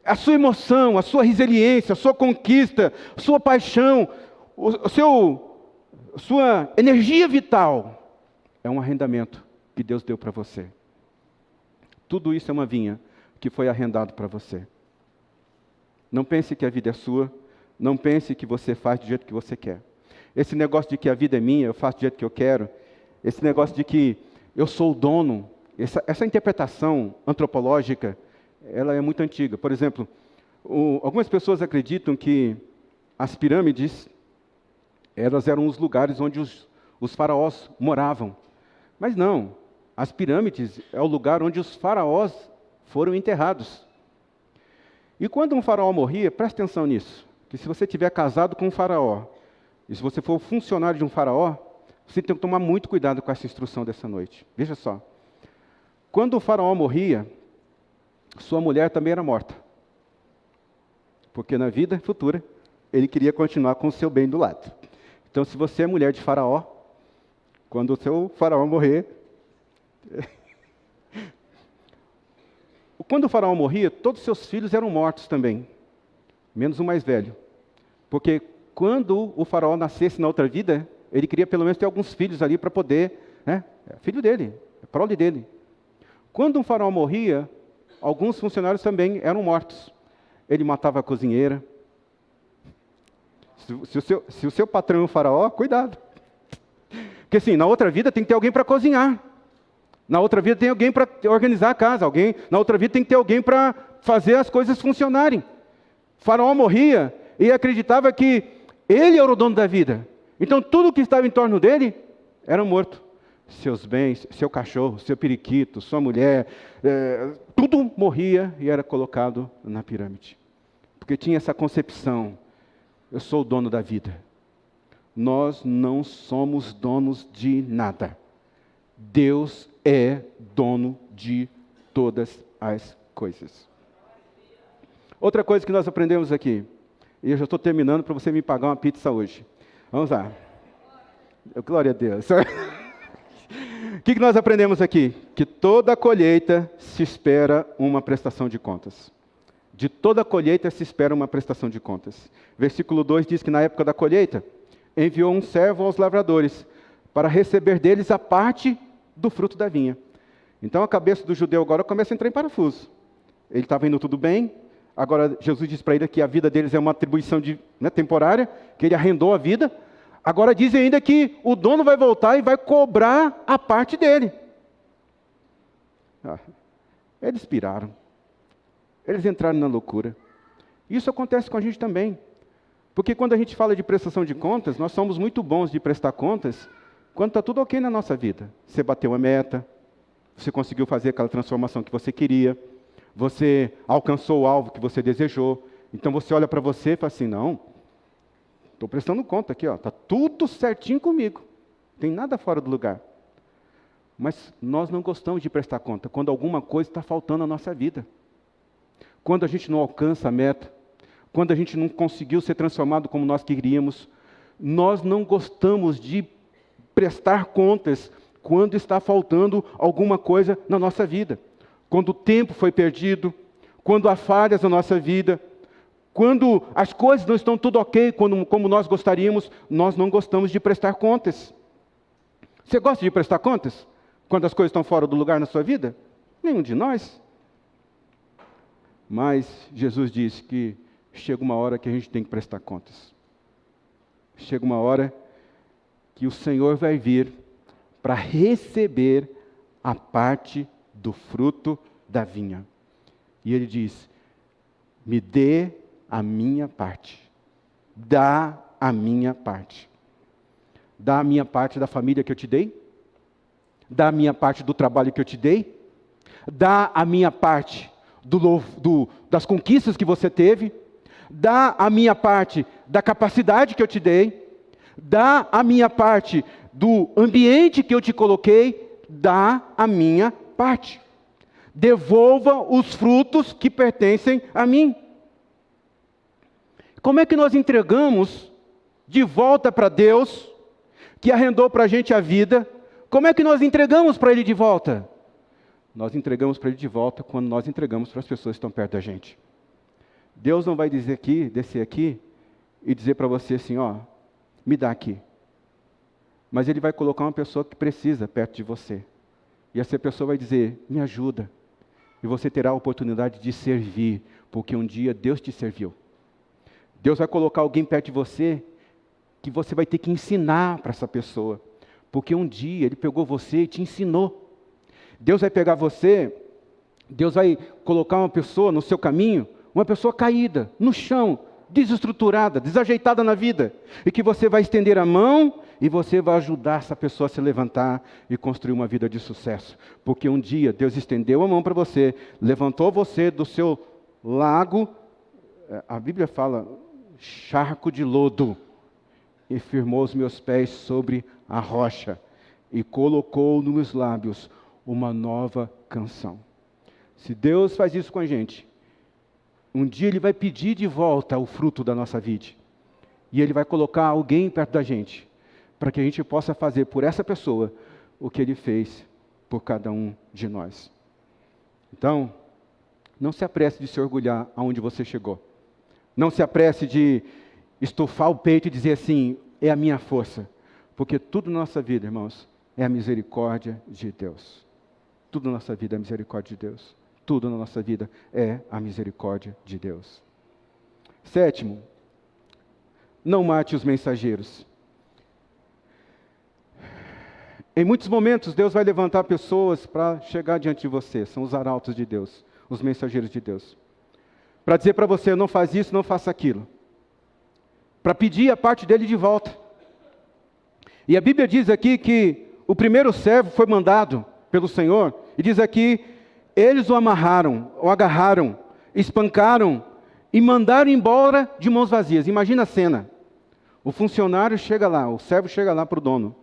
A sua emoção, a sua resiliência, a sua conquista, a sua paixão, sua energia vital, é um arrendamento que Deus deu para você. Tudo isso é uma vinha que foi arrendado para você. Não pense que a vida é sua, não pense que você faz do jeito que você quer. Esse negócio de que a vida é minha, eu faço do jeito que eu quero, esse negócio de que eu sou o dono, essa interpretação antropológica, ela é muito antiga. Por exemplo, algumas pessoas acreditam que as pirâmides, elas eram os lugares onde os faraós moravam. Mas não, As pirâmides é o lugar onde os faraós foram enterrados. E quando um faraó morria, preste atenção nisso, que se você tiver casado com um faraó, e se você for funcionário de um faraó, você tem que tomar muito cuidado com essa instrução dessa noite. Veja só. Quando o faraó morria, sua mulher também era morta. Porque na vida futura, ele queria continuar com o seu bem do lado. Então, se você é mulher de faraó, quando o seu faraó morrer... Quando o faraó morria, todos os seus filhos eram mortos também, menos o mais velho. Porque quando o faraó nascesse na outra vida, ele queria pelo menos ter alguns filhos ali para poder, é filho dele, é prole dele. Quando um faraó morria, alguns funcionários também eram mortos. Ele matava a cozinheira. Se o seu patrão é um faraó, cuidado. Porque assim, na outra vida tem que ter alguém para cozinhar. Na outra vida tem alguém para organizar a casa. Na outra vida tem que ter alguém para fazer as coisas funcionarem. O faraó morria e acreditava que ele era o dono da vida. Então tudo que estava em torno dele era morto. Seus bens, seu cachorro, seu periquito, sua mulher, tudo morria e era colocado na pirâmide. Porque tinha essa concepção, eu sou o dono da vida. Nós não somos donos de nada. Deus é dono de todas as coisas. Outra coisa que nós aprendemos aqui, e eu já estou terminando para você me pagar uma pizza hoje. Vamos lá. Glória a Deus. O que nós aprendemos aqui? Que toda colheita se espera uma prestação de contas. De toda colheita se espera uma prestação de contas. Versículo 2 diz que na época da colheita, enviou um servo aos lavradores para receber deles a parte do fruto da vinha. Então a cabeça do judeu agora começa a entrar em parafuso. Ele estava indo tudo bem, agora Jesus diz para ele que a vida deles é uma atribuição temporária, que ele arrendou a vida. Agora dizem ainda que o dono vai voltar e vai cobrar a parte dele. Eles piraram. Eles entraram na loucura. Isso acontece com a gente também. Porque quando a gente fala de prestação de contas, nós somos muito bons de prestar contas quando está tudo ok na nossa vida. Você bateu a meta, você conseguiu fazer aquela transformação que você queria, você alcançou o alvo que você desejou. Então você olha para você e fala assim, não, estou prestando conta aqui, está tudo certinho comigo, não tem nada fora do lugar. Mas nós não gostamos de prestar conta quando alguma coisa está faltando na nossa vida. Quando a gente não alcança a meta, quando a gente não conseguiu ser transformado como nós queríamos, nós não gostamos de prestar contas quando está faltando alguma coisa na nossa vida. Quando o tempo foi perdido, quando há falhas na nossa vida, quando as coisas não estão tudo ok como nós gostaríamos, nós não gostamos de prestar contas. Você gosta de prestar contas? Quando as coisas estão fora do lugar na sua vida? Nenhum de nós. Mas Jesus disse que chega uma hora que a gente tem que prestar contas. Chega uma hora que o Senhor vai vir para receber a parte do fruto da vinha. E Ele diz, me dê a minha parte. Dá a minha parte. Dá a minha parte da família que eu te dei. Dá a minha parte do trabalho que eu te dei. Dá a minha parte das conquistas que você teve. Dá a minha parte da capacidade que eu te dei. Dá a minha parte do ambiente que eu te coloquei. Dá a minha parte. Devolva os frutos que pertencem a mim. Como é que nós entregamos de volta para Deus, que arrendou para a gente a vida? Como é que nós entregamos para Ele de volta? Nós entregamos para Ele de volta quando nós entregamos para as pessoas que estão perto da gente. Deus não vai descer aqui e dizer para você assim, me dá aqui. Mas Ele vai colocar uma pessoa que precisa perto de você. E essa pessoa vai dizer, me ajuda. E você terá a oportunidade de servir, porque um dia Deus te serviu. Deus vai colocar alguém perto de você que você vai ter que ensinar para essa pessoa. Porque um dia Ele pegou você e te ensinou. Deus vai pegar você, Deus vai colocar uma pessoa no seu caminho, uma pessoa caída, no chão, desestruturada, desajeitada na vida. E que você vai estender a mão e você vai ajudar essa pessoa a se levantar e construir uma vida de sucesso. Porque um dia Deus estendeu a mão para você, levantou você do seu lago, a Bíblia fala, charco de lodo, e firmou os meus pés sobre a rocha, e colocou nos meus lábios uma nova canção. Se Deus faz isso com a gente, um dia Ele vai pedir de volta o fruto da nossa vida. E Ele vai colocar alguém perto da gente, para que a gente possa fazer por essa pessoa o que Ele fez por cada um de nós. Então, não se apresse de se orgulhar aonde você chegou. Não se apresse de estufar o peito e dizer assim, é a minha força. Porque tudo na nossa vida, irmãos, é a misericórdia de Deus. Tudo na nossa vida é a misericórdia de Deus. Tudo na nossa vida é a misericórdia de Deus. Sétimo, não mate os mensageiros. Em muitos momentos, Deus vai levantar pessoas para chegar diante de você. São os arautos de Deus, os mensageiros de Deus. Para dizer para você, não faz isso, não faça aquilo. Para pedir a parte dele de volta. E a Bíblia diz aqui que o primeiro servo foi mandado pelo Senhor. E diz aqui, eles o amarraram, o agarraram, espancaram e mandaram embora de mãos vazias. Imagina a cena. O funcionário chega lá, o servo chega lá para o dono,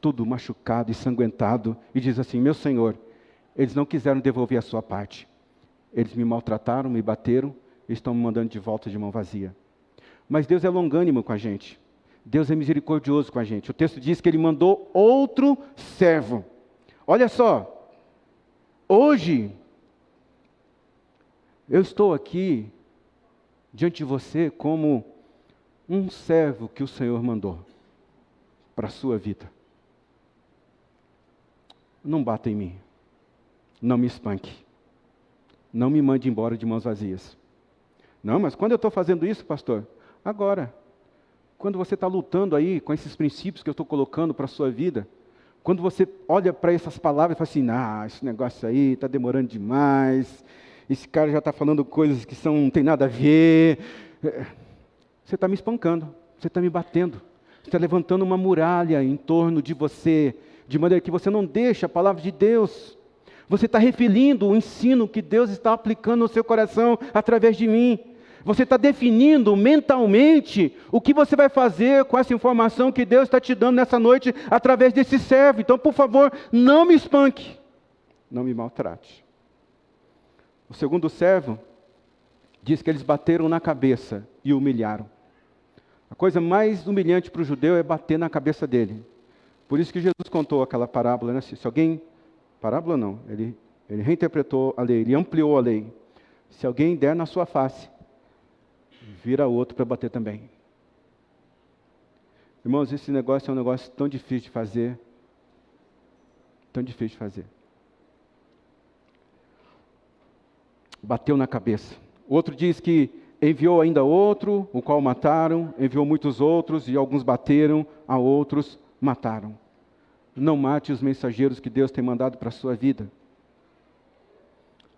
tudo machucado, ensanguentado, e diz assim, meu senhor, eles não quiseram devolver a sua parte. Eles me maltrataram, me bateram, e estão me mandando de volta de mão vazia. Mas Deus é longânimo com a gente. Deus é misericordioso com a gente. O texto diz que Ele mandou outro servo. Olha só, hoje, eu estou aqui, diante de você, como um servo que o Senhor mandou para a sua vida. Não bata em mim. Não me espanque. Não me mande embora de mãos vazias. Não, mas quando eu estou fazendo isso, pastor? Agora. Quando você está lutando aí com esses princípios que eu estou colocando para a sua vida, quando você olha para essas palavras e fala assim, esse negócio aí está demorando demais, esse cara já está falando coisas que não tem nada a ver, você está me espancando, você está me batendo, você está levantando uma muralha em torno de você, de maneira que você não deixa a palavra de Deus. Você está referindo o ensino que Deus está aplicando no seu coração através de mim. Você está definindo mentalmente o que você vai fazer com essa informação que Deus está te dando nessa noite através desse servo. Então, por favor, não me espanque, não me maltrate. O segundo servo diz que eles bateram na cabeça e o humilharam. A coisa mais humilhante para o judeu é bater na cabeça dele. Por isso que Jesus contou aquela parábola, né? Se alguém... Parábola não, ele reinterpretou a lei, ele ampliou a lei. Se alguém der na sua face, vira outro para bater também. Irmãos, esse negócio é um negócio tão difícil de fazer. Tão difícil de fazer. Bateu na cabeça. O outro diz que enviou ainda outro, o qual mataram, enviou muitos outros, e alguns bateram, a outros mataram. Não mate os mensageiros que Deus tem mandado para a sua vida.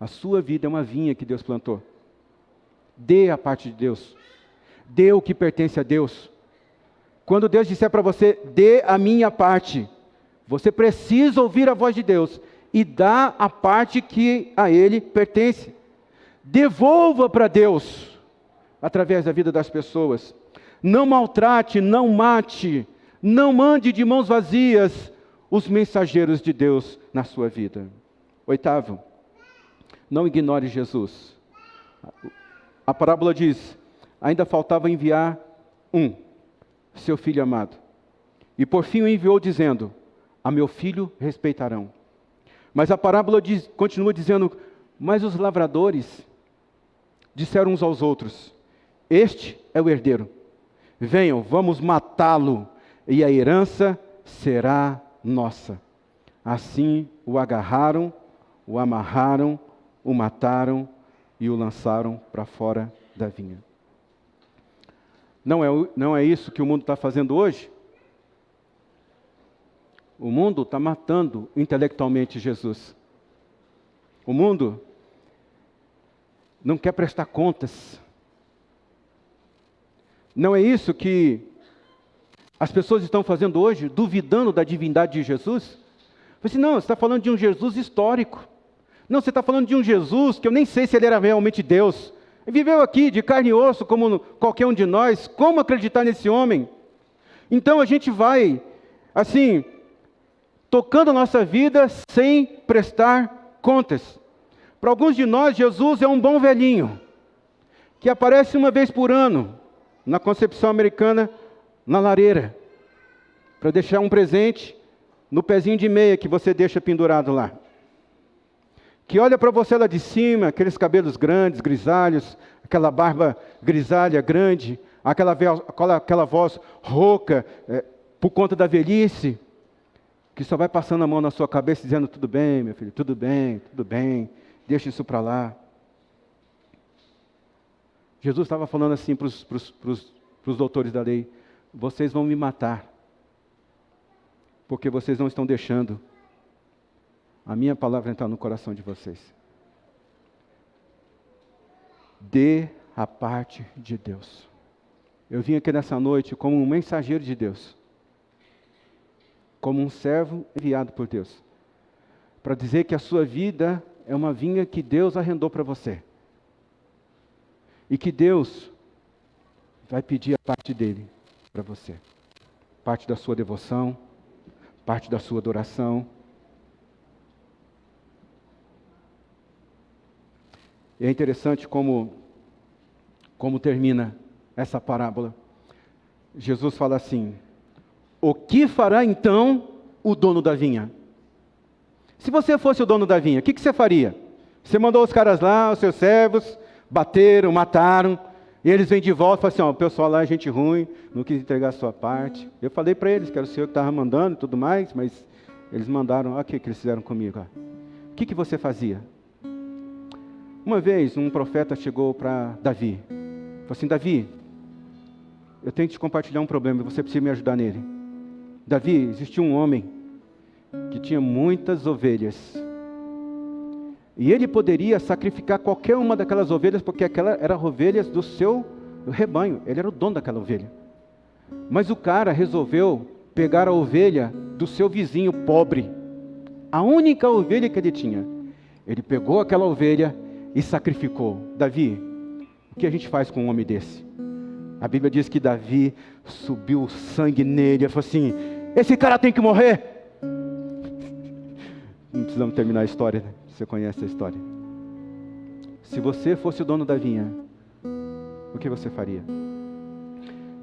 A sua vida é uma vinha que Deus plantou. Dê a parte de Deus. Dê o que pertence a Deus. Quando Deus disser para você, dê a minha parte, você precisa ouvir a voz de Deus e dar a parte que a Ele pertence. Devolva para Deus, através da vida das pessoas. Não maltrate, não mate, não mande de mãos vazias os mensageiros de Deus na sua vida. Oitavo, não ignore Jesus. A parábola diz, ainda faltava enviar seu filho amado. E por fim o enviou dizendo, a meu filho respeitarão. Mas a parábola continua dizendo, mas os lavradores disseram uns aos outros, este é o herdeiro. Venham, vamos matá-lo, e a herança será nossa. Assim o agarraram, o amarraram, o mataram e o lançaram para fora da vinha. Não é isso que o mundo está fazendo hoje? O mundo está matando intelectualmente Jesus. O mundo não quer prestar contas. Não é isso que as pessoas estão fazendo hoje, duvidando da divindade de Jesus. Eu falei assim, não, você está falando de um Jesus histórico. Não, você está falando de um Jesus que eu nem sei se ele era realmente Deus. Ele viveu aqui de carne e osso, como qualquer um de nós. Como acreditar nesse homem? Então a gente vai, assim, tocando a nossa vida sem prestar contas. Para alguns de nós, Jesus é um bom velhinho, que aparece uma vez por ano, na concepção americana, na lareira, para deixar um presente no pezinho de meia que você deixa pendurado lá. Que olha para você lá de cima, aqueles cabelos grandes, grisalhos, aquela barba grisalha grande, aquela voz rouca, por conta da velhice, que só vai passando a mão na sua cabeça dizendo, tudo bem, meu filho, tudo bem, deixa isso para lá. Jesus estava falando assim para os doutores da lei, vocês vão me matar, porque vocês não estão deixando a minha palavra entrar no coração de vocês. Dê a parte de Deus. Eu vim aqui nessa noite como um mensageiro de Deus, como um servo enviado por Deus, para dizer que a sua vida é uma vinha que Deus arrendou para você. E que Deus vai pedir a parte dele para você. Parte da sua devoção, parte da sua adoração. E é interessante como termina essa parábola. Jesus fala assim, o que fará então o dono da vinha? Se você fosse o dono da vinha, o que você faria? Você mandou os caras lá, os seus servos, bateram, mataram, e eles vêm de volta e falam assim, ó, o pessoal lá é gente ruim, não quis entregar a sua parte. Eu falei para eles que era o Senhor que estava mandando e tudo mais, mas eles mandaram, olha o que eles fizeram comigo. Ó. O que você fazia? Uma vez um profeta chegou para Davi, falou assim, Davi, eu tenho que te compartilhar um problema, você precisa me ajudar nele. Davi, existia um homem que tinha muitas ovelhas, e ele poderia sacrificar qualquer uma daquelas ovelhas, porque aquelas eram ovelhas do seu rebanho, ele era o dono daquela ovelha. Mas o cara resolveu pegar a ovelha do seu vizinho pobre, a única ovelha que ele tinha. Ele pegou aquela ovelha e sacrificou. Davi, o que a gente faz com um homem desse? A Bíblia diz que Davi subiu o sangue nele, ele falou assim, esse cara tem que morrer. Não precisamos terminar a história, né? Você conhece a história. Se você fosse o dono da vinha, o que você faria?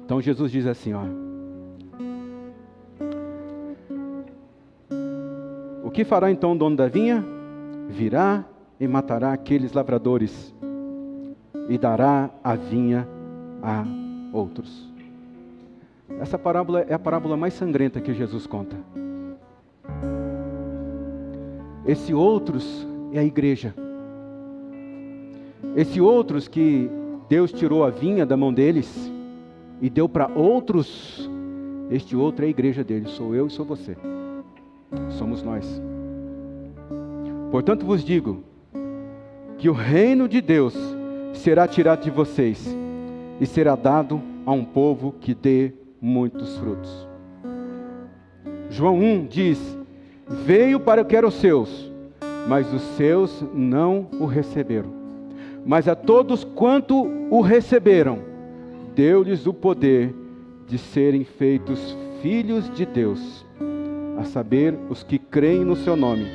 Então Jesus diz assim, ó, o que fará então o dono da vinha? Virá e matará aqueles lavradores e dará a vinha a outros. Essa parábola é a parábola mais sangrenta que Jesus conta. Esse outros é a igreja. Esse outros que Deus tirou a vinha da mão deles e deu para outros, este outro é a igreja dele, sou eu e sou você. Somos nós. Portanto vos digo, que o reino de Deus será tirado de vocês e será dado a um povo que dê muitos frutos. João 1 diz, veio para o que eram os seus, mas os seus não o receberam. Mas a todos quanto o receberam, deu-lhes o poder de serem feitos filhos de Deus, a saber, os que creem no seu nome,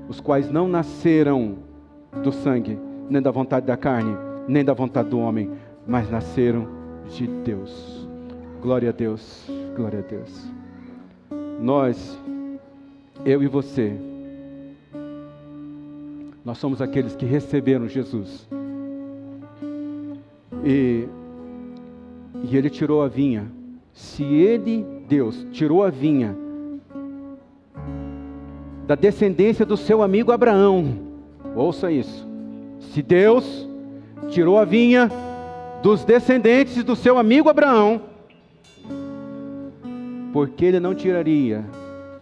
os quais não nasceram do sangue, nem da vontade da carne, nem da vontade do homem, mas nasceram de Deus. Glória a Deus, glória a Deus. Nós, eu e você, nós somos aqueles que receberam Jesus. E Ele tirou a vinha. Se Ele, Deus, tirou a vinha da descendência do seu amigo Abraão, ouça isso. Se Deus tirou a vinha dos descendentes do seu amigo Abraão, por que Ele não tiraria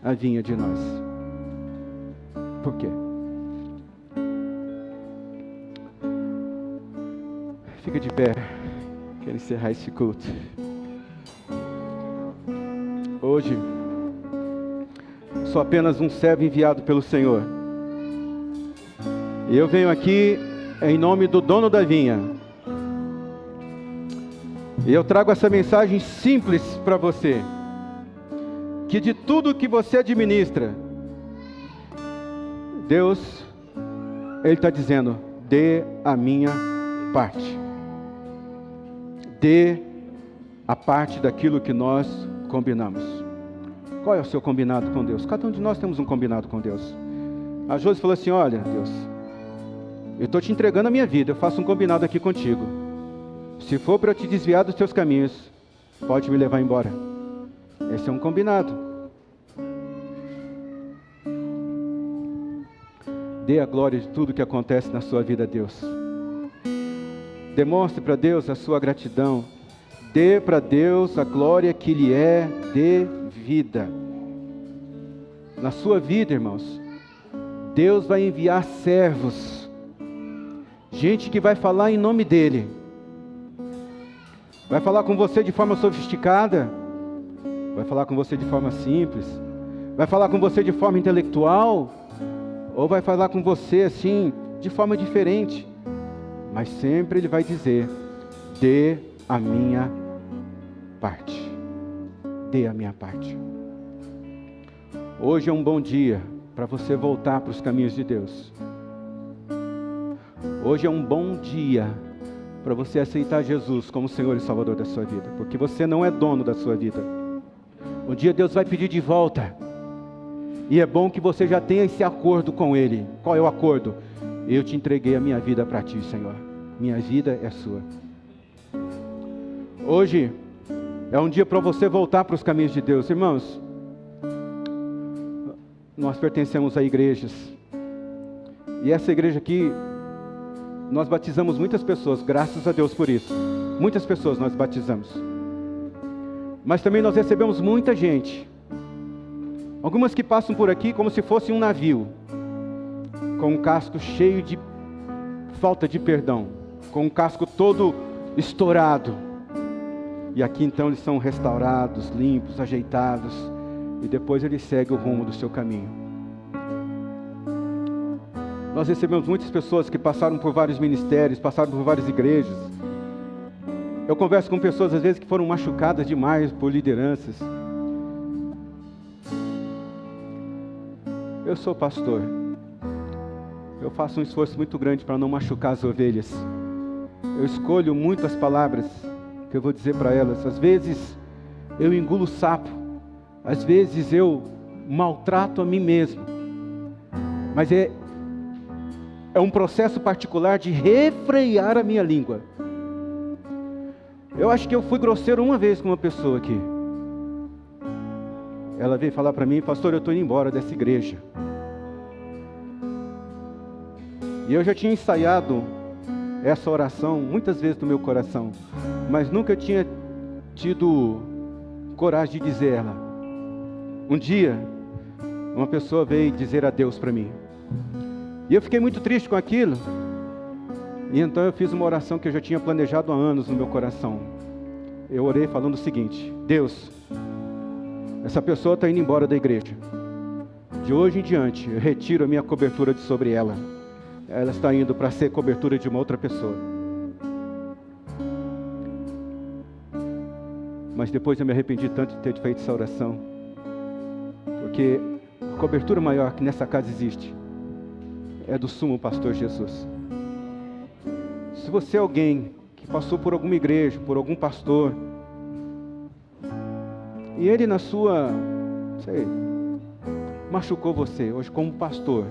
a vinha de nós? Por quê? Fica de pé. Quero encerrar esse culto. Hoje, sou apenas um servo enviado pelo Senhor. E eu venho aqui em nome do dono da vinha. E eu trago essa mensagem simples para você. Que de tudo que você administra, Deus, Ele está dizendo, dê a minha parte. Dê a parte daquilo que nós combinamos. Qual é o seu combinado com Deus? Cada um de nós temos um combinado com Deus. A Josi falou assim, olha, Deus, eu estou te entregando a minha vida, eu faço um combinado aqui contigo. Se for para eu te desviar dos teus caminhos, pode me levar embora. Esse é um combinado. Dê a glória de tudo que acontece na sua vida a Deus. Demonstre para Deus a sua gratidão. Dê para Deus a glória que lhe é devida. Na sua vida, irmãos, Deus vai enviar servos, gente que vai falar em nome dEle. Vai falar com você de forma sofisticada, vai falar com você de forma simples, vai falar com você de forma intelectual, ou vai falar com você assim, de forma diferente. Mas sempre Ele vai dizer, dê a minha parte. Dê a minha parte. Hoje é um bom dia para você voltar para os caminhos de Deus. Hoje é um bom dia para você aceitar Jesus como Senhor e Salvador da sua vida. Porque você não é dono da sua vida. Um dia Deus vai pedir de volta. E é bom que você já tenha esse acordo com Ele. Qual é o acordo? Eu te entreguei a minha vida para ti, Senhor. Minha vida é sua. Hoje é um dia para você voltar para os caminhos de Deus. Irmãos, nós pertencemos a igrejas. E essa igreja aqui, nós batizamos muitas pessoas, graças a Deus por isso. Muitas pessoas nós batizamos. Mas também nós recebemos muita gente. Algumas que passam por aqui como se fosse um navio, com um casco cheio de falta de perdão, com um casco todo estourado. E aqui então eles são restaurados, limpos, ajeitados, e depois eles seguem o rumo do seu caminho. Nós recebemos muitas pessoas que passaram por vários ministérios, passaram por várias igrejas. Eu converso com pessoas às vezes que foram machucadas demais por lideranças. Eu sou pastor. Eu faço um esforço muito grande para não machucar as ovelhas. Eu escolho muito as palavras que eu vou dizer para elas. Às vezes eu engulo sapo. Às vezes eu maltrato a mim mesmo. Mas é um processo particular de refrear a minha língua. Eu acho que eu fui grosseiro uma vez com uma pessoa aqui. Ela veio falar para mim, pastor, eu estou indo embora dessa igreja. E eu já tinha ensaiado essa oração muitas vezes no meu coração, mas nunca tinha tido coragem de dizer ela. Um dia, uma pessoa veio dizer adeus para mim. E eu fiquei muito triste com aquilo. E então eu fiz uma oração que eu já tinha planejado há anos no meu coração. Eu orei falando o seguinte: Deus, essa pessoa está indo embora da igreja. De hoje em diante, eu retiro a minha cobertura de sobre ela. Ela está indo para ser cobertura de uma outra pessoa. Mas depois eu me arrependi tanto de ter feito essa oração. Porque a cobertura maior que nessa casa existe é do sumo pastor Jesus. Se você é alguém que passou por alguma igreja, por algum pastor, e ele na sua, machucou você, hoje como pastor,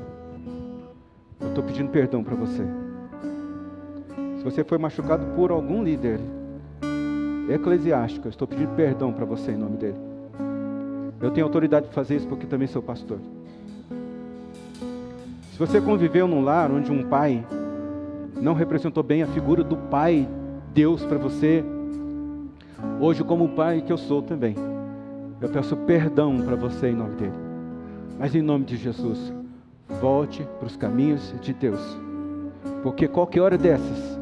eu estou pedindo perdão para você. Se você foi machucado por algum líder eclesiástico, eu estou pedindo perdão para você em nome dele. Eu tenho autoridade de fazer isso porque também sou pastor. Se você conviveu num lar onde um pai não representou bem a figura do Pai, Deus para você, hoje como pai que eu sou também, eu peço perdão para você em nome dele. Mas em nome de Jesus, volte para os caminhos de Deus. Porque qualquer hora dessas,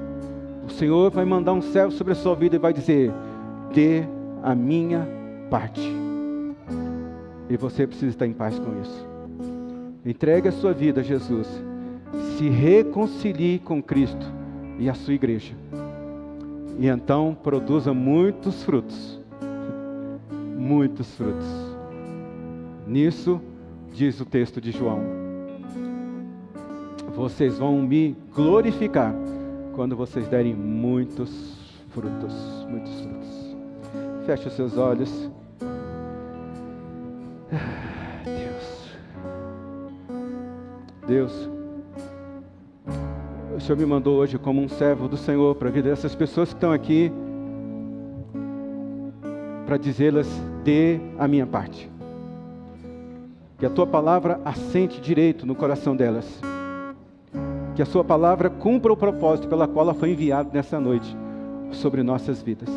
o Senhor vai mandar um servo sobre a sua vida e vai dizer: dê a minha parte. E você precisa estar em paz com isso. Entregue a sua vida a Jesus. Se reconcilie com Cristo e a sua igreja. E então produza muitos frutos. Muitos frutos. Nisso, diz o texto de João: vocês vão me glorificar quando vocês derem muitos frutos. Muitos frutos. Feche os seus olhos. Deus, o Senhor me mandou hoje como um servo do Senhor para a vida dessas pessoas que estão aqui, para dizê-las: dê a minha parte. Que a tua palavra assente direito no coração delas. Que a sua palavra cumpra o propósito pela qual ela foi enviada nessa noite sobre nossas vidas.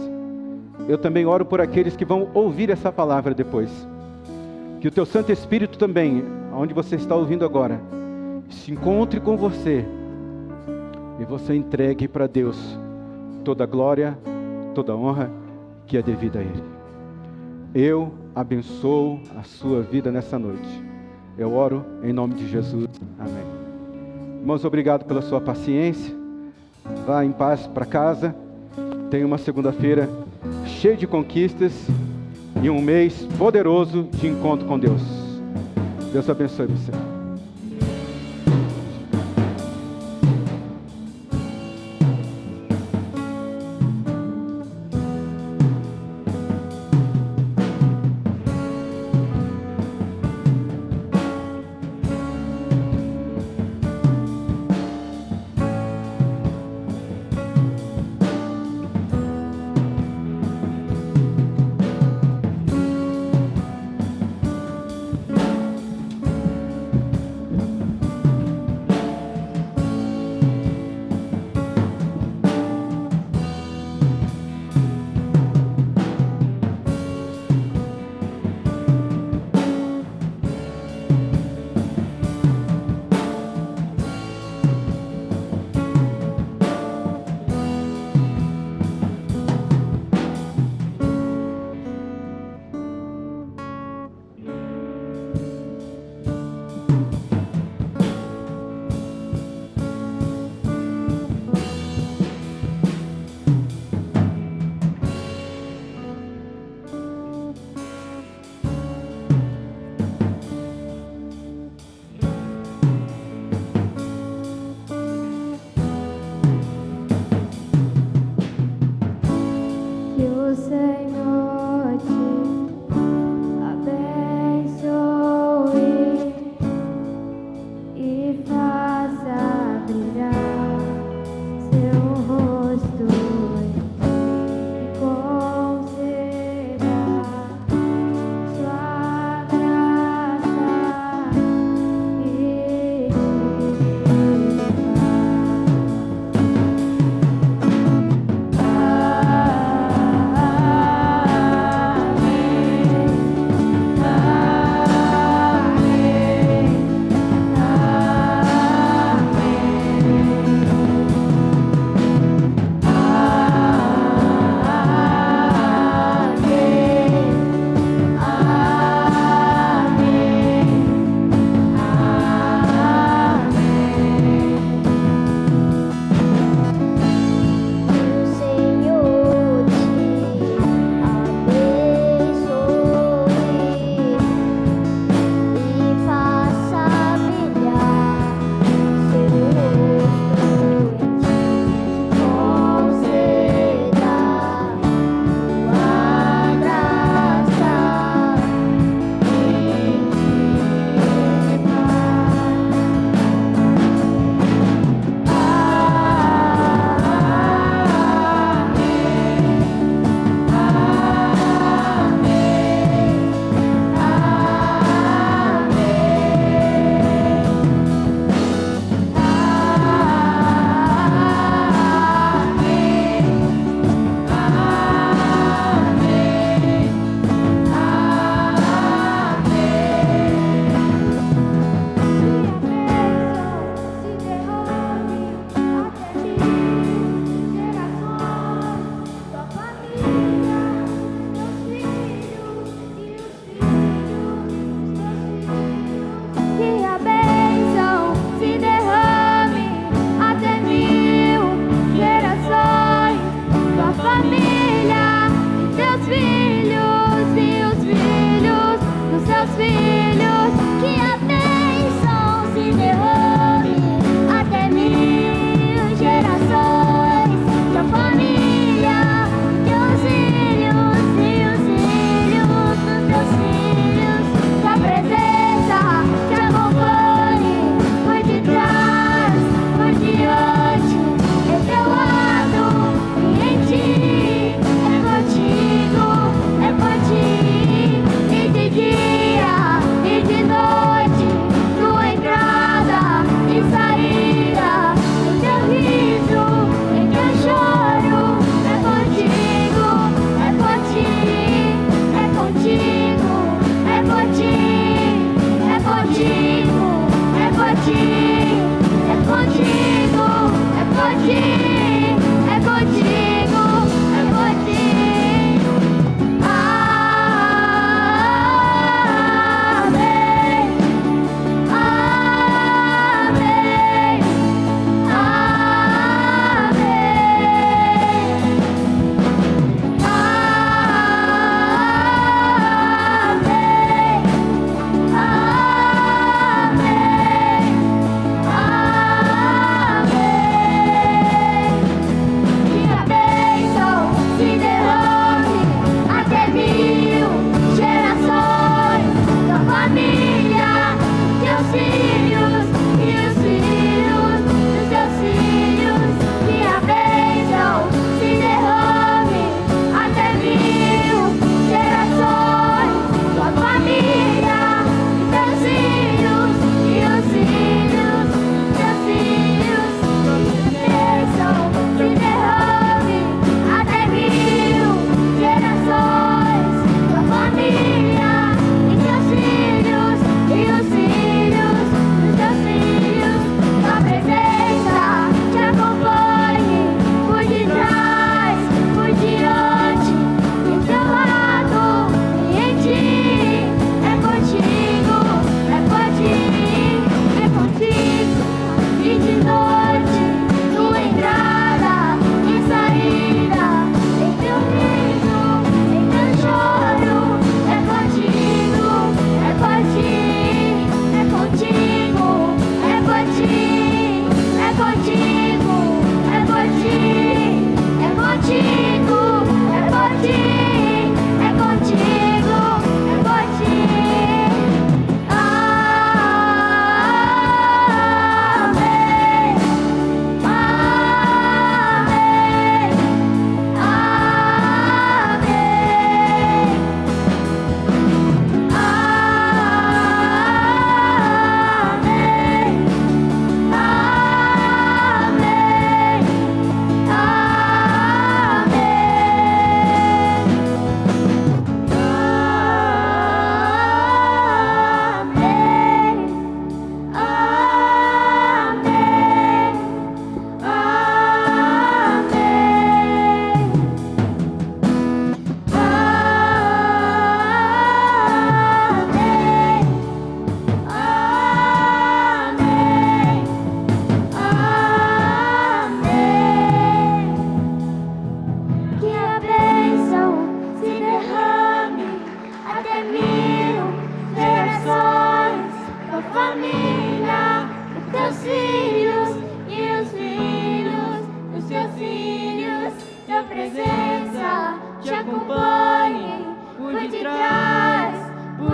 Eu também oro por aqueles que vão ouvir essa palavra depois. Que o teu Santo Espírito também, onde você está ouvindo agora, se encontre com você e você entregue para Deus toda a glória, toda a honra que é devida a Ele. Eu abençoo a sua vida nessa noite. Eu oro em nome de Jesus. Amém. Irmãos, obrigado pela sua paciência. Vá em paz para casa. Tenha uma segunda-feira cheia de conquistas e um mês poderoso de encontro com Deus. Deus abençoe você.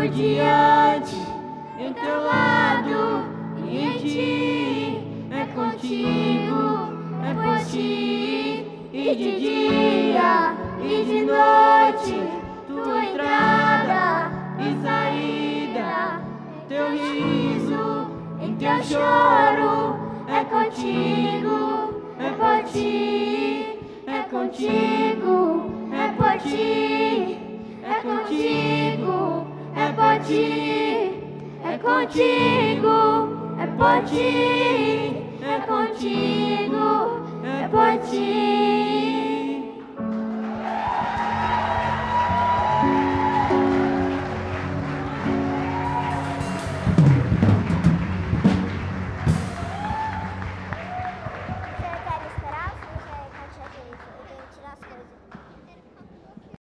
por diante, em teu lado e em ti. É contigo, é por ti, e de dia e de noite, tua entrada e saída, teu riso em teu choro. É contigo, é por ti, é contigo, é por ti, é contigo, é por ti, é contigo, é por ti, é contigo, é por ti.